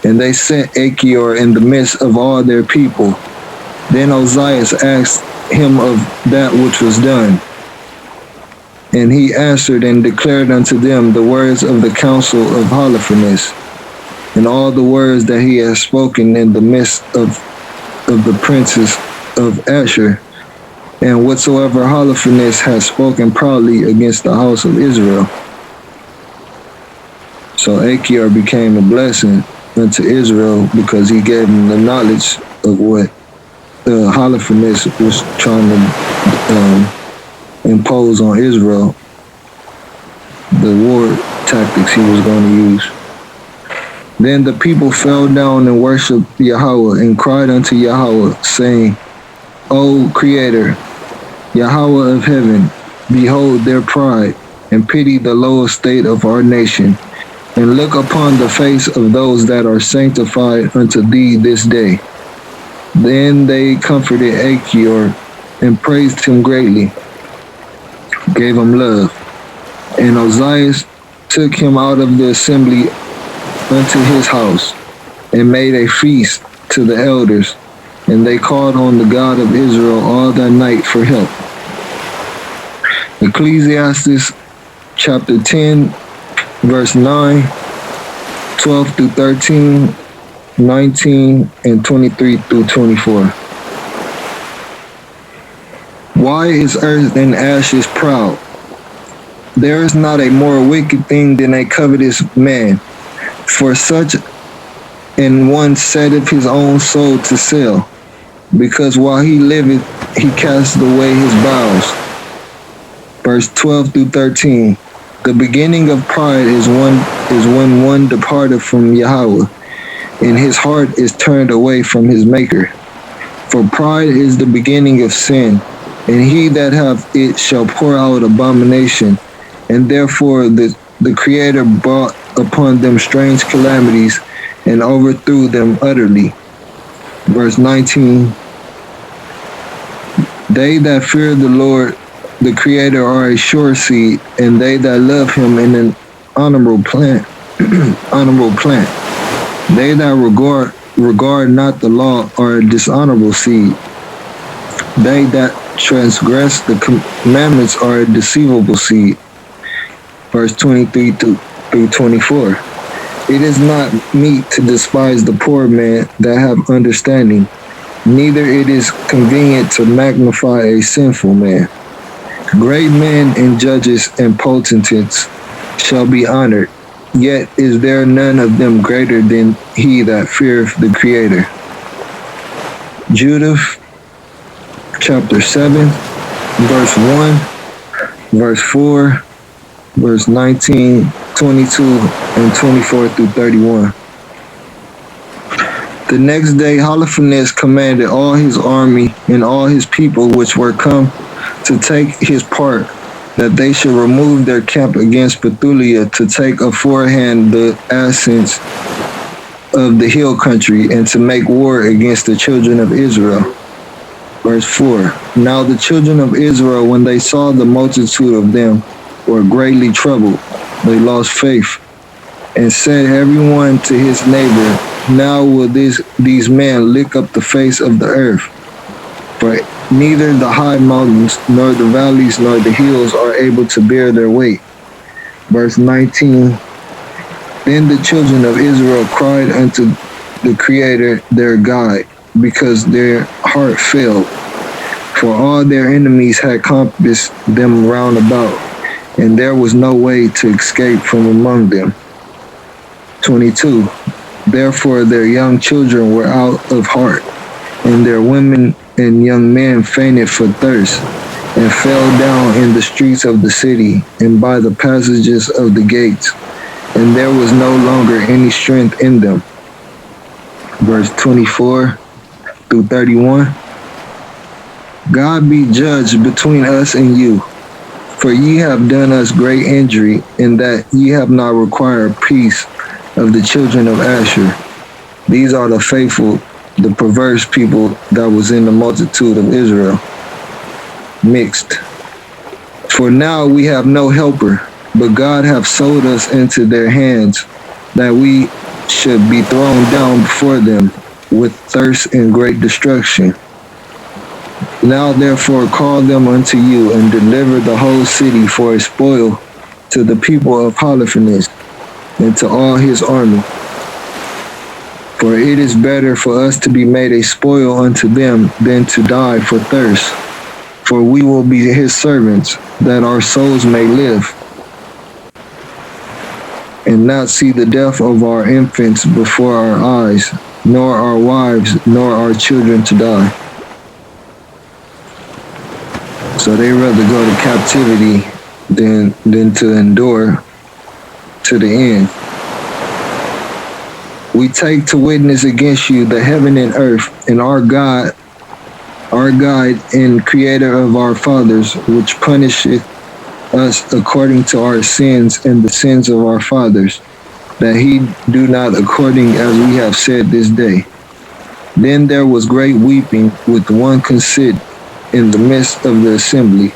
and they sent Achior in the midst of all their people. Then Ozias asked him of that which was done. And he answered and declared unto them the words of the counsel of Holofernes, and all the words that he has spoken in the midst of the princes of Asher, and whatsoever Holofernes has spoken proudly against the house of Israel. So Achior became a blessing unto Israel because he gave them the knowledge of what Holofernes was trying to impose on Israel, the war tactics he was going to use. Then the people fell down and worshipped Yahweh and cried unto Yahweh, saying, O Creator, Yahweh of heaven, behold their pride, and pity the low estate of our nation, and look upon the face of those that are sanctified unto thee this day. Then they comforted Achior and praised him greatly, gave him love. And Ozias took him out of the assembly unto his house, and made a feast to the elders, and they called on the God of Israel all that night for help. Ecclesiastes chapter 10, verse 9, 12 through 13, 19, and 23 through 24. Why is earth and ashes proud? There is not a more wicked thing than a covetous man, for such an one setteth his own soul to sell, because while he liveth, he casteth away his bowels. Verse 12 through 13. The beginning of pride is when one departeth from Yahweh, and his heart is turned away from his Maker. For pride is the beginning of sin, and he that hath it shall pour out abomination. And therefore the Creator brought upon them strange calamities, and overthrew them utterly. Verse 19. They that fear the Lord, the Creator, are a sure seed, and they that love him in an honorable plant. Honorable plant. They that regard not the law are a dishonorable seed. They that transgress the commandments are a deceivable seed. Verse 23 through 24. It is not meet to despise the poor man that have understanding, neither it is convenient to magnify a sinful man. Great men and judges and potentates shall be honored, yet is there none of them greater than he that feareth the Creator. Judith chapter 7, verse 1, verse 4, verse 19, 22, and 24 through 31. The next day Holofernes commanded all his army and all his people which were come to take his part, that they should remove their camp against Bethulia, to take aforehand the ascents of the hill country, and to make war against the children of Israel. Verse 4. Now the children of Israel, when they saw the multitude of them, were greatly troubled. They lost faith, and said every one to his neighbor, now will these men lick up the face of the earth. For neither the high mountains, nor the valleys, nor the hills are able to bear their weight. Verse 19. Then the children of Israel cried unto the Creator their God, because their heart failed. For all their enemies had compassed them round about, and there was no way to escape from among them. 22. Therefore their young children were out of heart, and their women and young men fainted for thirst, and fell down in the streets of the city, and by the passages of the gates, and there was no longer any strength in them. Verse 24 through 31. God be judge between us and you, for ye have done us great injury, in that ye have not required peace of the children of Asher. These are the faithful, the perverse people that was in the multitude of Israel. Mixed. For now we have no helper, but God hath sold us into their hands, that we should be thrown down before them with thirst and great destruction. Now therefore call them unto you, and deliver the whole city for a spoil to the people of Perverseness, and to all his army. For it is better for us to be made a spoil unto them than to die for thirst. For we will be his servants, that our souls may live, and not see the death of our infants before our eyes, nor our wives, nor our children to die. So they rather go to captivity than to endure to the end. We take to witness against you the heaven and earth, and our God, our guide and creator of our fathers, which punisheth us according to our sins and the sins of our fathers, that he do not according as we have said this day. Then there was great weeping with one consent in the midst of the assembly,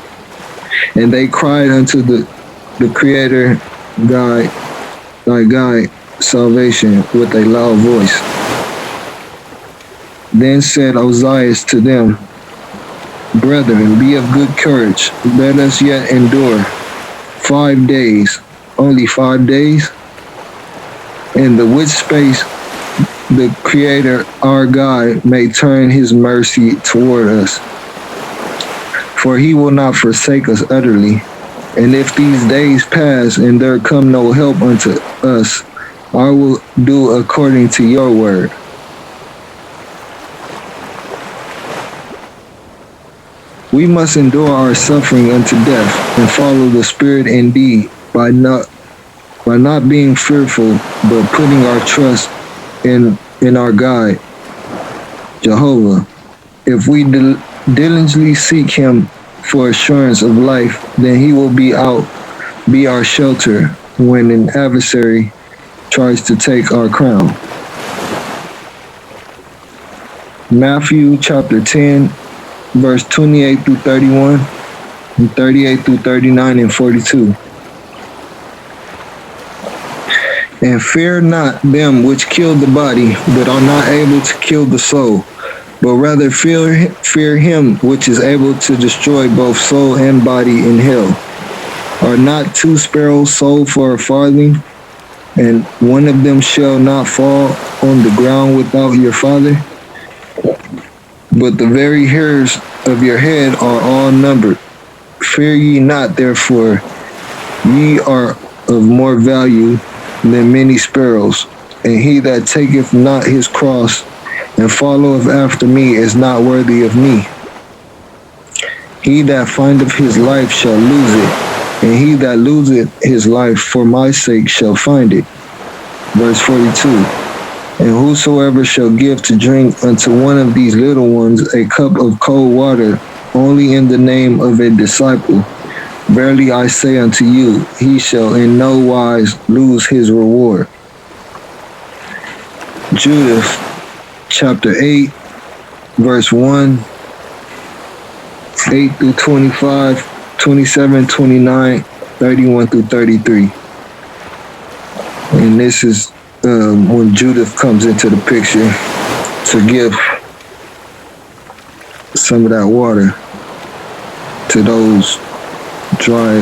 and they cried unto the Creator, God, thy God, salvation, with a loud voice. Then said Ozias to them, Brethren, be of good courage, let us yet endure 5 days, only 5 days, in the which space the Creator, our God, may turn his mercy toward us. For he will not forsake us utterly. And if these days pass and there come no help unto us, I will do according to your word. We must endure our suffering unto death, and follow the Spirit indeed, by not being fearful, but putting our trust in our guide, Jehovah. If we diligently seek him for assurance of life, then he will be our shelter when an adversary tries to take our crown. Matthew chapter 10, verse 28 through 31, and 38 through 39 and 42. And fear not them which kill the body, but are not able to kill the soul, but rather fear him which is able to destroy both soul and body in hell. Are not 2 sparrows sold for a farthing, and one of them shall not fall on the ground without your Father? But the very hairs of your head are all numbered. Fear ye not, therefore, ye are of more value than many sparrows. And he that taketh not his cross and followeth after me is not worthy of me. He that findeth his life shall lose it, and he that loseth his life for my sake shall find it. Verse 42. And whosoever shall give to drink unto one of these little ones a cup of cold water, only in the name of a disciple, verily I say unto you, he shall in no wise lose his reward. Judith chapter 8, verse 1, 8 through 25, 27, 29, 31 through 33. And this is when Judith comes into the picture to give some of that water to those dry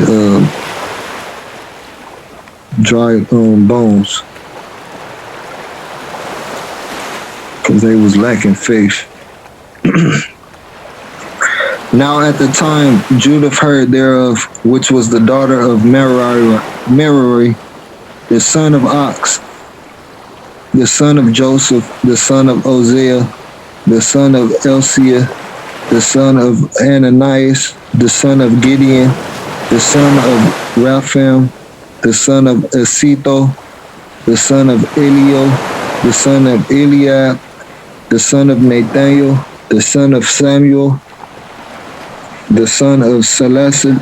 bones, because they was lacking faith. Now at the time Judith heard thereof, which was the daughter of Merari, the son of Ox, the son of Joseph, the son of Hosea, the son of Elsiah, the son of Ananias, the son of Gideon, the son of Rapham, the son of Esitho, the son of Elio, the son of Eliab, the son of Nathaniel, the son of Samuel, the son of Salasado,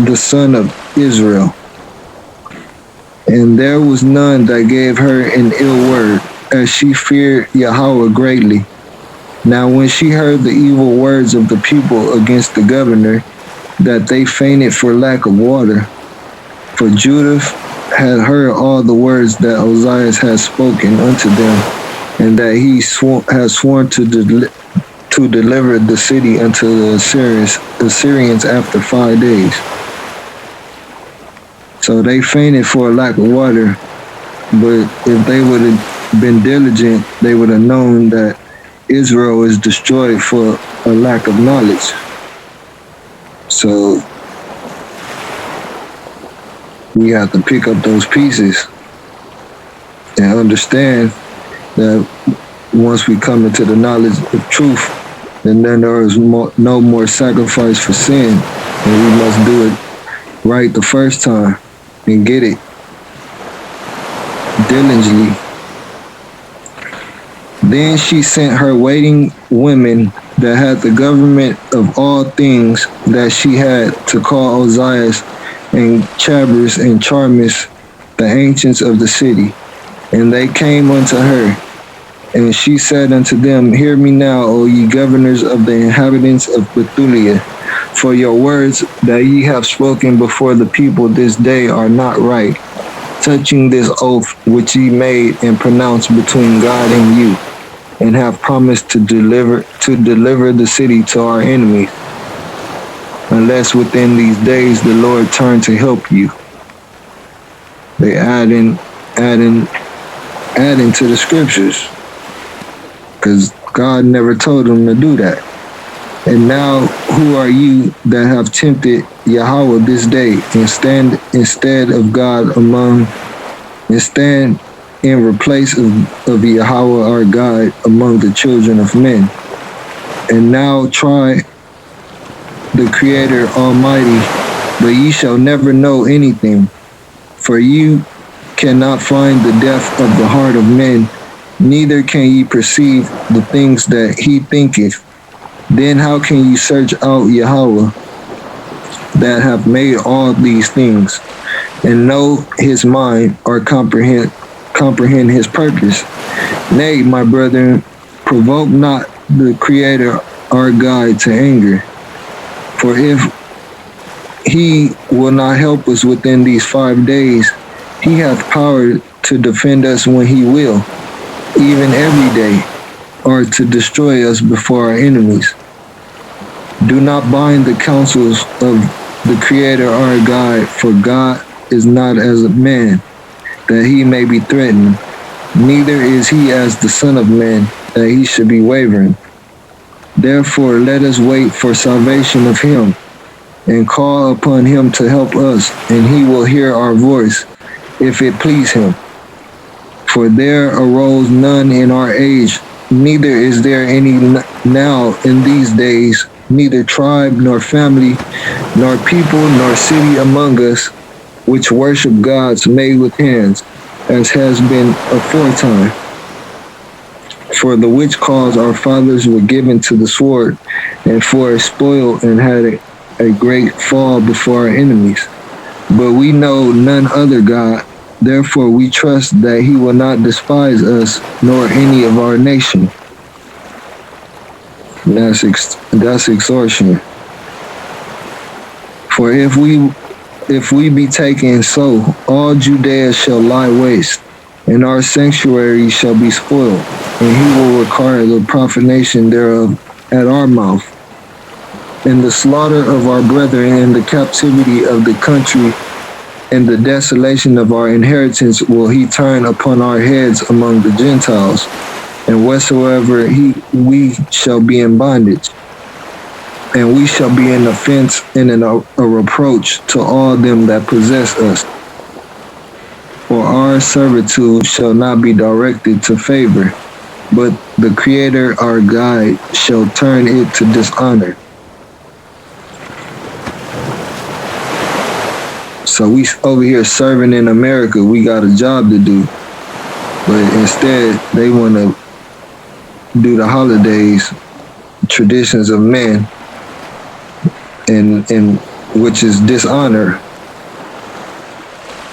the son of Israel. And there was none that gave her an ill word, as she feared Yahweh greatly. Now when she heard the evil words of the people against the governor, that they fainted for lack of water, for Judith had heard all the words that Ozias had spoken unto them, and that he had sworn to to deliver the city unto the Assyrians after 5 days. So they fainted for a lack of water, but if they would have been diligent, they would have known that Israel is destroyed for a lack of knowledge. So we have to pick up those pieces and understand that once we come into the knowledge of truth, then there is no more sacrifice for sin, and we must do it right the first time and get it diligently. Then she sent her waiting women that had the government of all things that she had to call Ozias and Chabers and Charmis, the ancients of the city. And they came unto her, and she said unto them, Hear me now, O ye governors of the inhabitants of Bethulia, for your words that ye have spoken before the people this day are not right, touching this oath which ye made and pronounced between God and you, and have promised to deliver the city to our enemies, unless within these days the Lord turn to help you. They adding to the scriptures, because God never told them to do that. And now who are you that have tempted Yahweh this day, and stand instead of God and stand in replace of Yahweh our God among the children of men? And now try the Creator Almighty, but ye shall never know anything, for you cannot find the depth of the heart of men, neither can ye perceive the things that he thinketh. Then how can ye search out Yahweh that hath made all these things, and know his mind, or comprehend his purpose? Nay, my brethren, provoke not the Creator our God to anger. For if he will not help us within these 5 days, he hath power to defend us when he will, even every day, or to destroy us before our enemies. Do not bind the counsels of the Creator our God, for God is not as a man, that he may be threatened, neither is he as the Son of Man, that he should be wavering. Therefore let us wait for salvation of him, and call upon him to help us, and he will hear our voice, if it please him. For there arose none in our age, neither is there any now in these days, neither tribe, nor family, nor people, nor city among us, which worship gods made with hands, as has been aforetime. For the which cause our fathers were given to the sword, and for a spoil, and had a great fall before our enemies. But we know none other God, therefore we trust that he will not despise us, nor any of our nation. And that's exhortation. For if we be taken so, all Judea shall lie waste, and our sanctuary shall be spoiled, and he will require the profanation thereof at our mouth. And the slaughter of our brethren, and the captivity of the country, and the desolation of our inheritance will he turn upon our heads among the Gentiles, and whatsoever we shall be in bondage, and we shall be an offense and a reproach to all them that possess us. For our servitude shall not be directed to favor, but the Creator our God shall turn it to dishonor. So we over here serving in America, we got a job to do. But instead, they want to do the holidays, traditions of men, and which is dishonor.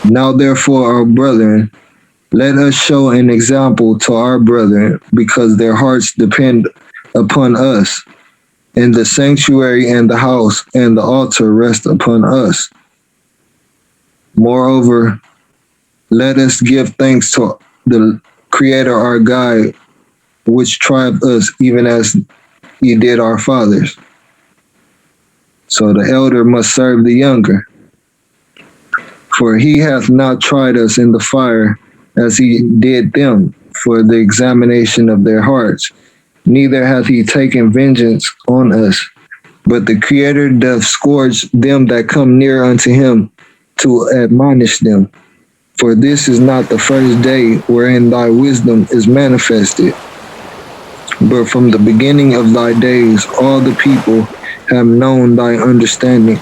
Now therefore, our brethren, let us show an example to our brethren, because their hearts depend upon us, and the sanctuary and the house and the altar rest upon us. Moreover, let us give thanks to the Creator our God, which tried us, even as ye did our fathers. So the elder must serve the younger. For he hath not tried us in the fire as he did them for the examination of their hearts. Neither hath he taken vengeance on us, but the Creator doth scourge them that come near unto him to admonish them. For this is not the first day wherein thy wisdom is manifested, but from the beginning of thy days all the people have known thy understanding,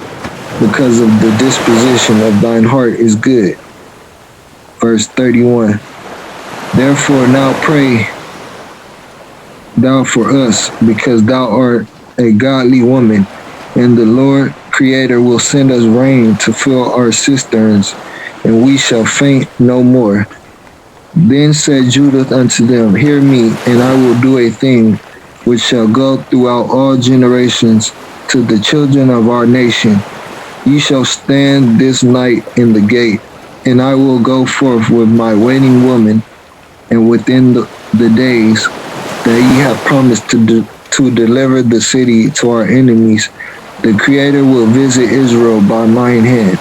because of the disposition of thine heart is good. Verse 31. Therefore now pray thou for us, because thou art a godly woman, and the Lord Creator will send us rain to fill our cisterns, and we shall faint no more. Then said Judith unto them, Hear me, and I will do a thing which shall go throughout all generations to the children of our nation. Ye shall stand this night in the gate, and I will go forth with my waiting woman, and within the days that ye have promised to deliver the city to our enemies, the Creator will visit Israel by mine hand.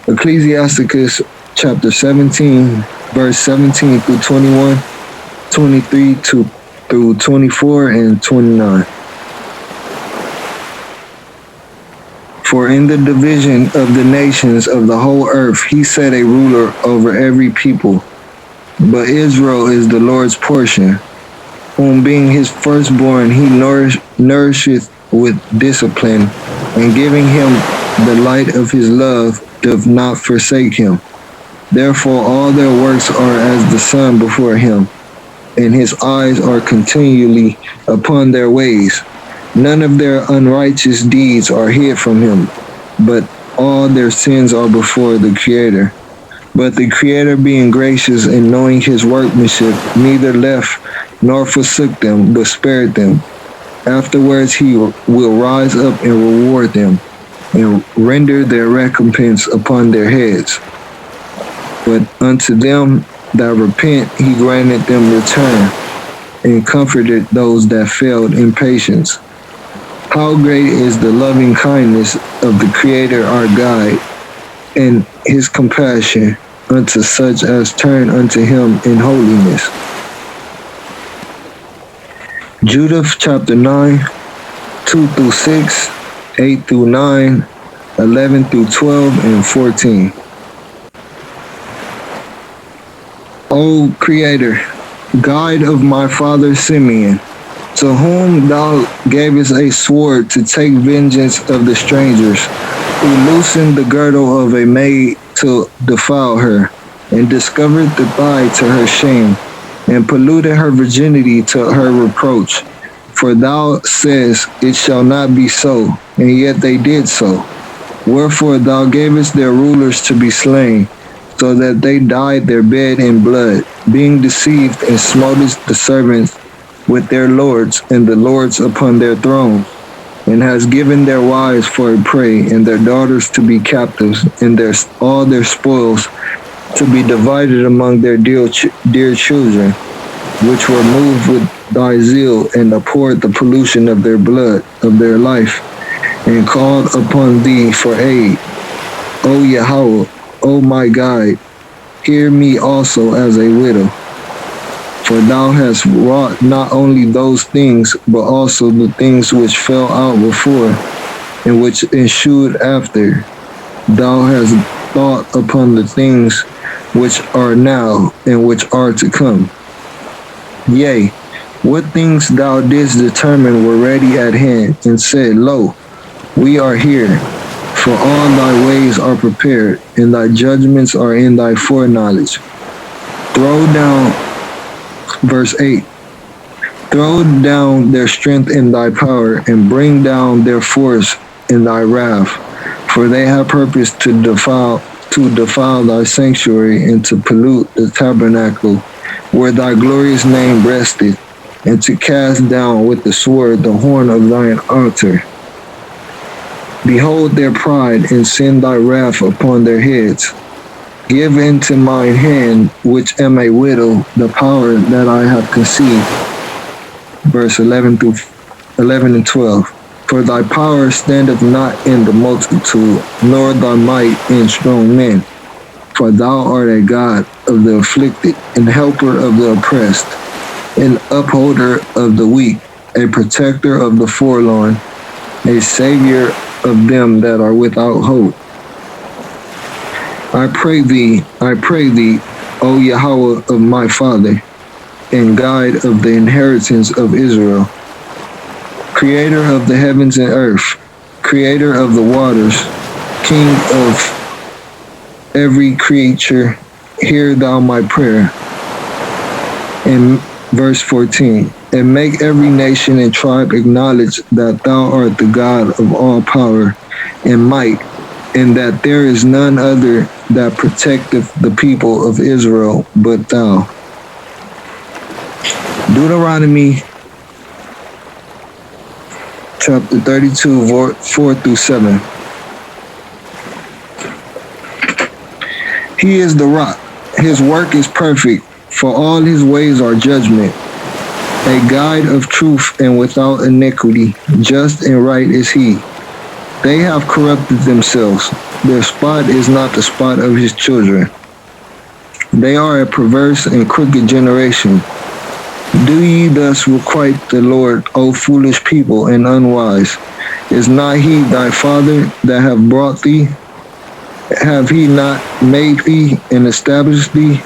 Ecclesiasticus chapter 17, verse 17 through 21, 23 through 24, and 29. For in the division of the nations of the whole earth he set a ruler over every people. But Israel is the Lord's portion, whom being his firstborn he nourisheth with discipline, and giving him the light of his love doth not forsake him. Therefore all their works are as the sun before him, and his eyes are continually upon their ways. None of their unrighteous deeds are hid from him, but all their sins are before the Creator. But the Creator, being gracious and knowing his workmanship, neither left nor forsook them, but spared them. Afterwards he will rise up and reward them, and render their recompense upon their heads. But unto them that repent he granted them return, and comforted those that failed in patience. How great is the loving kindness of the Creator our God, and his compassion unto such as turn unto him in holiness. Judith chapter 9, 2 through 6, 8 through 9, 11 through 12, and 14. O Creator, guide of my father Simeon, to whom thou gavest a sword to take vengeance of the strangers, who loosened the girdle of a maid to defile her, and discovered the thigh to her shame, and polluted her virginity to her reproach. For thou sayest, It shall not be so, and yet they did so. Wherefore thou gavest their rulers to be slain, so that they dyed their bed in blood, being deceived, and smotest the servants with their lords, and the lords upon their thrones, and has given their wives for a prey, and their daughters to be captives, and all their spoils to be divided among their dear children, which were moved with thy zeal, and abhorred the pollution of their blood, of their life, and called upon thee for aid. O Yahweh, O my God, hear me also as a widow. For thou hast wrought not only those things, but also the things which fell out before, and which ensued after. Thou hast thought upon the things which are now, and which are to come. Yea, what things thou didst determine were ready at hand, and said, Lo, we are here. For all thy ways are prepared, and thy judgments are in thy foreknowledge. Throw down, verse 8, throw down their strength in thy power, and bring down their force in thy wrath. For they have purposed to defile thy sanctuary, and to pollute the tabernacle where thy glorious name rested, and to cast down with the sword the horn of thine altar. Behold their pride, and send thy wrath upon their heads. Give into mine hand, which am a widow, the power that I have conceived. verse 11 and 12. For thy power standeth not in the multitude, nor thy might in strong men. For thou art a God of the afflicted, and helper of the oppressed, an upholder of the weak, a protector of the forlorn, a savior of them that are without hope. I pray thee, O Yahweh of my father, and guide of the inheritance of Israel, creator of the heavens and earth, creator of the waters, king of every creature, hear thou my prayer. And verse 14, and make every nation and tribe acknowledge that thou art the God of all power and might, and that there is none other that protecteth the people of Israel but thou. Deuteronomy chapter 32, 4 through 7. He is the rock. His work is perfect, for all his ways are judgment. A guide of truth and without iniquity, just and right is he. They have corrupted themselves. Their spot is not the spot of his children. They are a perverse and crooked generation. Do ye thus requite the Lord, O foolish people and unwise? Is not he thy father that hath brought thee? Have he not made thee and established thee?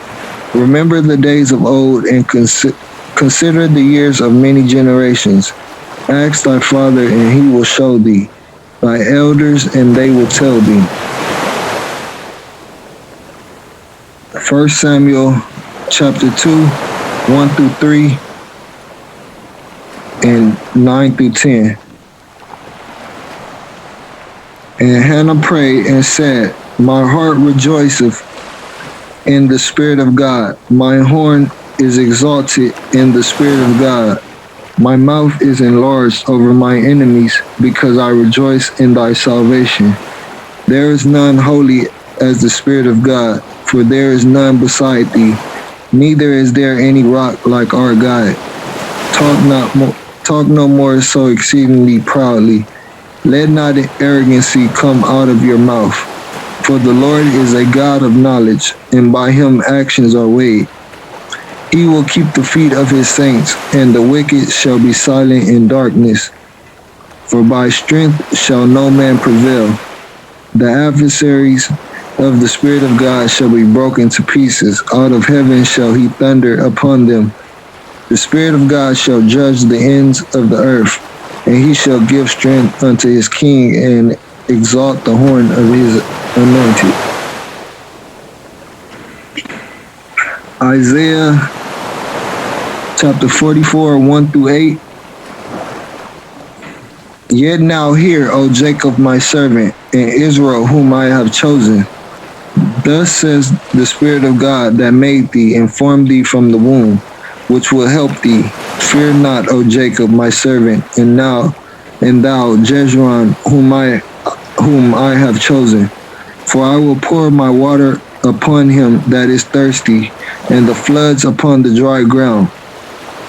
Remember the days of old and consider the years of many generations. Ask thy father and he will show thee, thy elders and they will tell thee. 1 Samuel chapter 2, 1 through 3, and 9 through 10. And Hannah prayed and said, my heart rejoiceth in the Spirit of God. My horn is exalted in the Spirit of God. My mouth is enlarged over my enemies, because I rejoice in thy salvation. There is none holy as the Spirit of God, for there is none beside thee, neither is there any rock like our God. Talk no more so exceedingly proudly. Let not arrogancy come out of your mouth. For the Lord is a God of knowledge, and by him actions are weighed. He will keep the feet of his saints, and the wicked shall be silent in darkness. For by strength shall no man prevail. The adversaries of the Spirit of God shall be broken to pieces. Out of heaven shall he thunder upon them. The Spirit of God shall judge the ends of the earth, and he shall give strength unto his king and exalt the horn of his anointed. Isaiah chapter 44, 1 through 8. Yet now hear, O Jacob my servant, and Israel whom I have chosen. Thus says the Spirit of God that made thee and formed thee from the womb, which will help thee. Fear not, O Jacob my servant, and thou, Jeshurun, whom I have chosen. For I will pour my water upon him that is thirsty, and the floods upon the dry ground.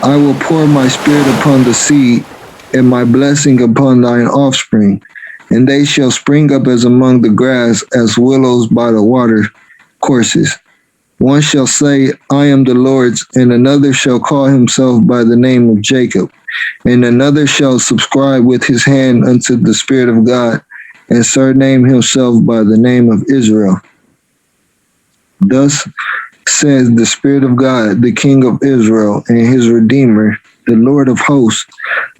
I will pour my spirit upon the seed, and my blessing upon thine offspring, and they shall spring up as among the grass, as willows by the water courses. One shall say, I am the Lord's, and another shall call himself by the name of Jacob, and another shall subscribe with his hand unto the Spirit of God, and surname himself by the name of Israel. Thus says the Spirit of God, the King of Israel, and his Redeemer, the Lord of hosts.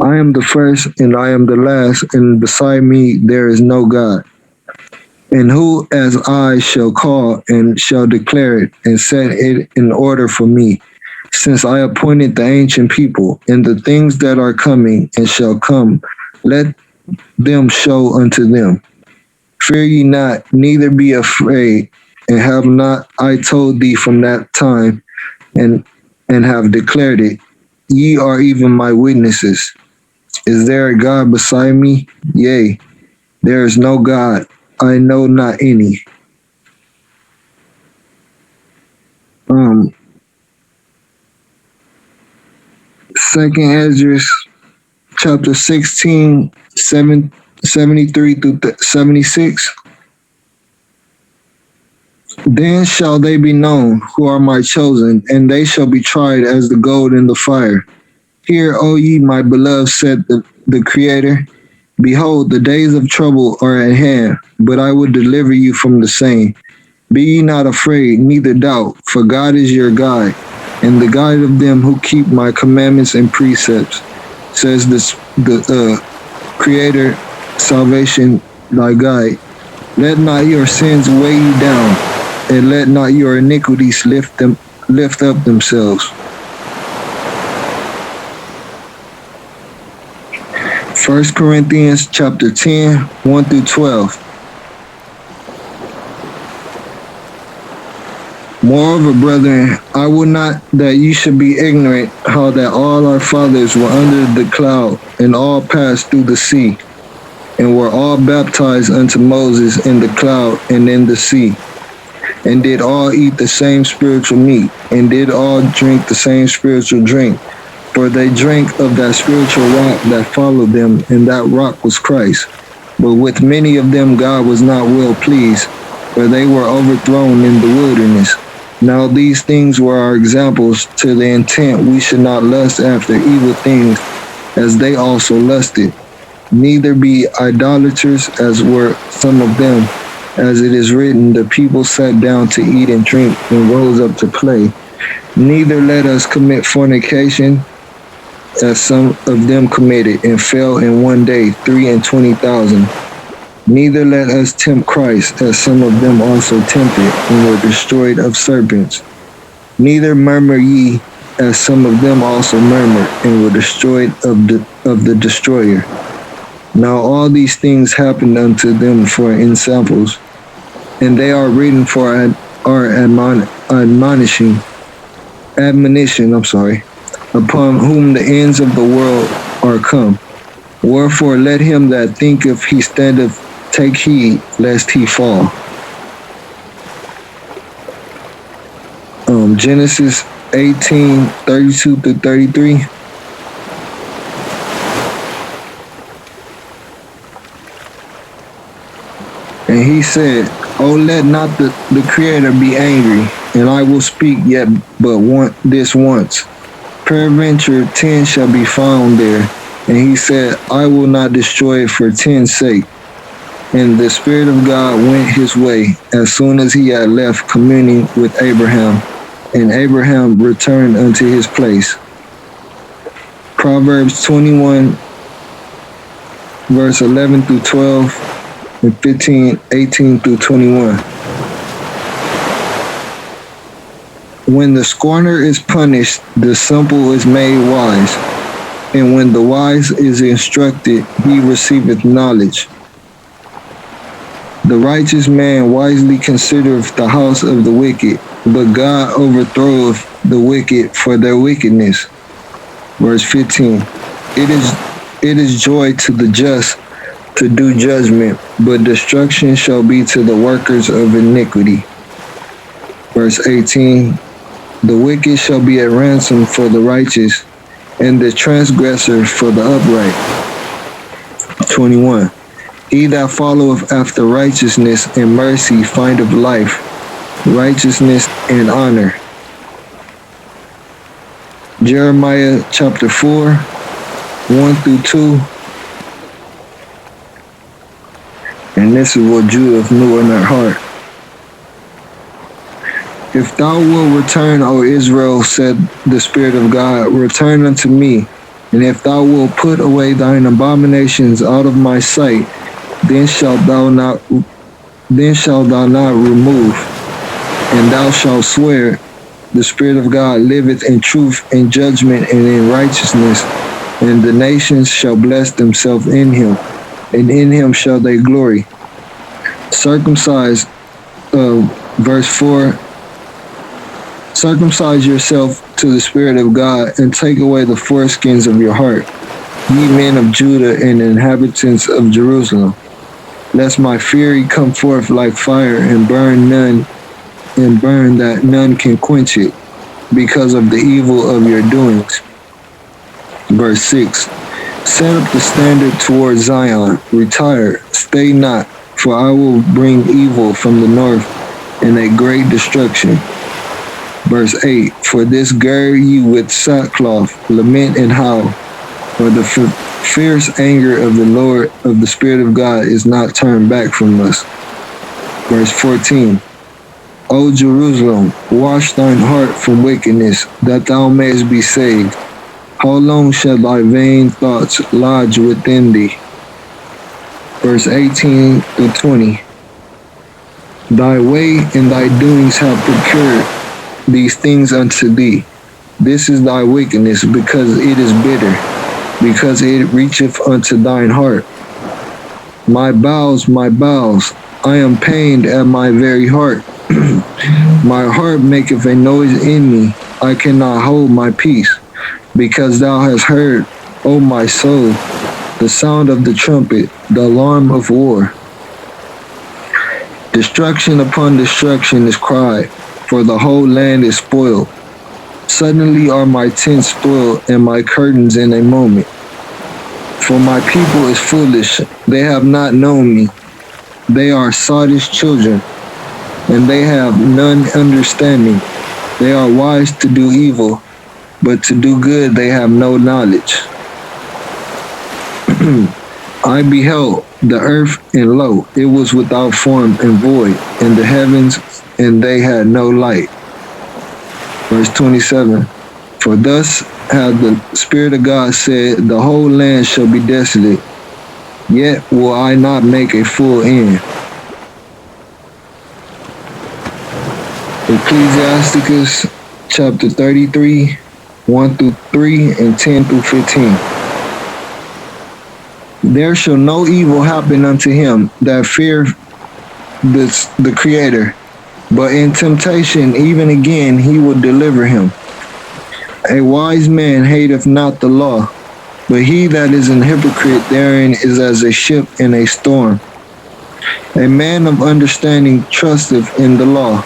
I am the first, and I am the last, and beside me there is no God. And who as I shall call and shall declare it, and set it in order for me, since I appointed the ancient people, and the things that are coming and shall come, let them show unto them. Fear ye not, neither be afraid, and have not I told thee from that time, and have declared it? Ye are even my witnesses. Is there a God beside me? Yea, there is no God, I know not any. Second Esdras, chapter 16, 73 through 76. Then shall they be known who are my chosen, and they shall be tried as the gold in the fire. Hear, O ye my beloved, said the Creator. Behold, the days of trouble are at hand, but I will deliver you from the same. Be ye not afraid, neither doubt, for God is your guide, and the guide of them who keep my commandments and precepts, says the Creator, salvation thy guide. Let not your sins weigh you down, and let not your iniquities lift up themselves. 1 Corinthians chapter 10, 1 through 12. Moreover, brethren, I will not that you should be ignorant how that all our fathers were under the cloud, and all passed through the sea, and were all baptized unto Moses in the cloud and in the sea, and did all eat the same spiritual meat, and did all drink the same spiritual drink. For they drank of that spiritual rock that followed them, and that rock was Christ. But with many of them God was not well pleased, for they were overthrown in the wilderness. Now these things were our examples, to the intent we should not lust after evil things, as they also lusted. Neither be idolaters, as were some of them. As it is written, the people sat down to eat and drink, and rose up to play. Neither let us commit fornication, as some of them committed, and fell in one day 23,000. Neither let us tempt Christ, as some of them also tempted, and were destroyed of serpents. Neither murmur ye, as some of them also murmured, and were destroyed of the destroyer. Now all these things happened unto them for ensamples, and they are written for our admonition, upon whom the ends of the world are come. Wherefore let him that thinketh he standeth take heed lest he fall. Genesis 18, 32 through 33. And he said, O let not the Creator be angry, and I will speak yet but this once. Peradventure 10 shall be found there. And he said, I will not destroy it for 10's sake. And the Spirit of God went his way as soon as he had left communing with Abraham. And Abraham returned unto his place. Proverbs 21, verse 11 through 12, and 15, 18 through 21. When the scorner is punished, the simple is made wise. And when the wise is instructed, he receiveth knowledge. The righteous man wisely considereth the house of the wicked, but God overthroweth the wicked for their wickedness. Verse 15. It is joy to the just to do judgment, but destruction shall be to the workers of iniquity. Verse 18. The wicked shall be a ransom for the righteous, and the transgressor for the upright. 21. He that followeth after righteousness and mercy findeth life, righteousness and honor. Jeremiah chapter 4, 1 through 2. And this is what Judith knew in her heart. If thou wilt return, O Israel, said the Spirit of God, return unto me. And if thou wilt put away thine abominations out of my sight, then shalt thou not remove, and thou shalt swear, the Spirit of God liveth in truth and judgment and in righteousness, and the nations shall bless themselves in him, and in him shall they glory. Verse 4, circumcise yourself to the Spirit of God, and take away the foreskins of your heart, ye men of Judah and inhabitants of Jerusalem, lest my fury come forth like fire and burn that none can quench it, because of the evil of your doings. Verse 6. Set up the standard toward Zion. Retire, stay not, for I will bring evil from the north and a great destruction. Verse 8. For this gird you with sackcloth, lament and howl, for the fierce anger of the Lord of the Spirit of God is not turned back from us. Verse 14. O Jerusalem, wash thine heart from wickedness, that thou mayest be saved. How long shall thy vain thoughts lodge within thee? Verse 18 through 20. Thy way and thy doings have procured these things unto thee. This is thy wickedness, because it is bitter, because it reacheth unto thine heart. My bowels, I am pained at my very heart. My heart maketh a noise in me, I cannot hold my peace, because thou hast heard, O my soul, the sound of the trumpet, the alarm of war. Destruction upon destruction is cried, for the whole land is spoiled. Suddenly are my tents spoiled, and my curtains in a moment. For my people is foolish, they have not known me. They are sottish children, and they have none understanding. They are wise to do evil, but to do good they have no knowledge. I beheld the earth, and lo, it was without form and void, and the heavens, and they had no light. Verse 27. For thus hath the Spirit of God said, the whole land shall be desolate, yet will I not make a full end. Ecclesiasticus chapter 33, 1 through 3 and 10 through 15. There shall no evil happen unto him that feareth the Creator, but in temptation even again he will deliver him. A wise man hateth not the law, but he that is an hypocrite therein is as a ship in a storm. A man of understanding trusteth in the law,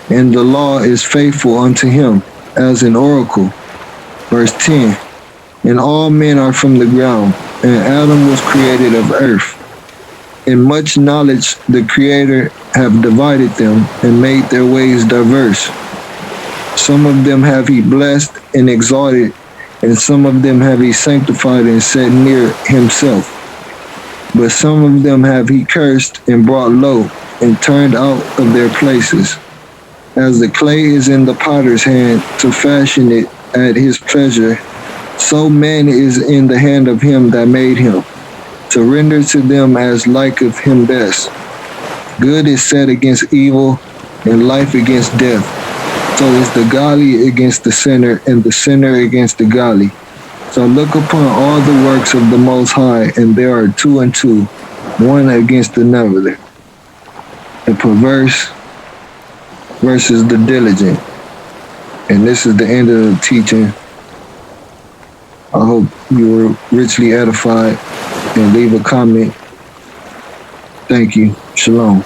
and the law is faithful unto him, as an oracle. Verse 10. And all men are from the ground, and Adam was created of earth. In much knowledge the Creator have divided them, and made their ways diverse. Some of them have he blessed and exalted, and some of them have he sanctified and set near himself. But some of them have he cursed and brought low, and turned out of their places. As the clay is in the potter's hand to fashion it at his pleasure, so man is in the hand of him that made him, to render to them as liketh him best. Good is set against evil, and life against death. So is the godly against the sinner, and the sinner against the godly. So look upon all the works of the Most High, and there are two and two, one against another. The perverse versus the diligent. And this is the end of the teaching. I hope you were richly edified, and leave a comment. Thank you. Shalom.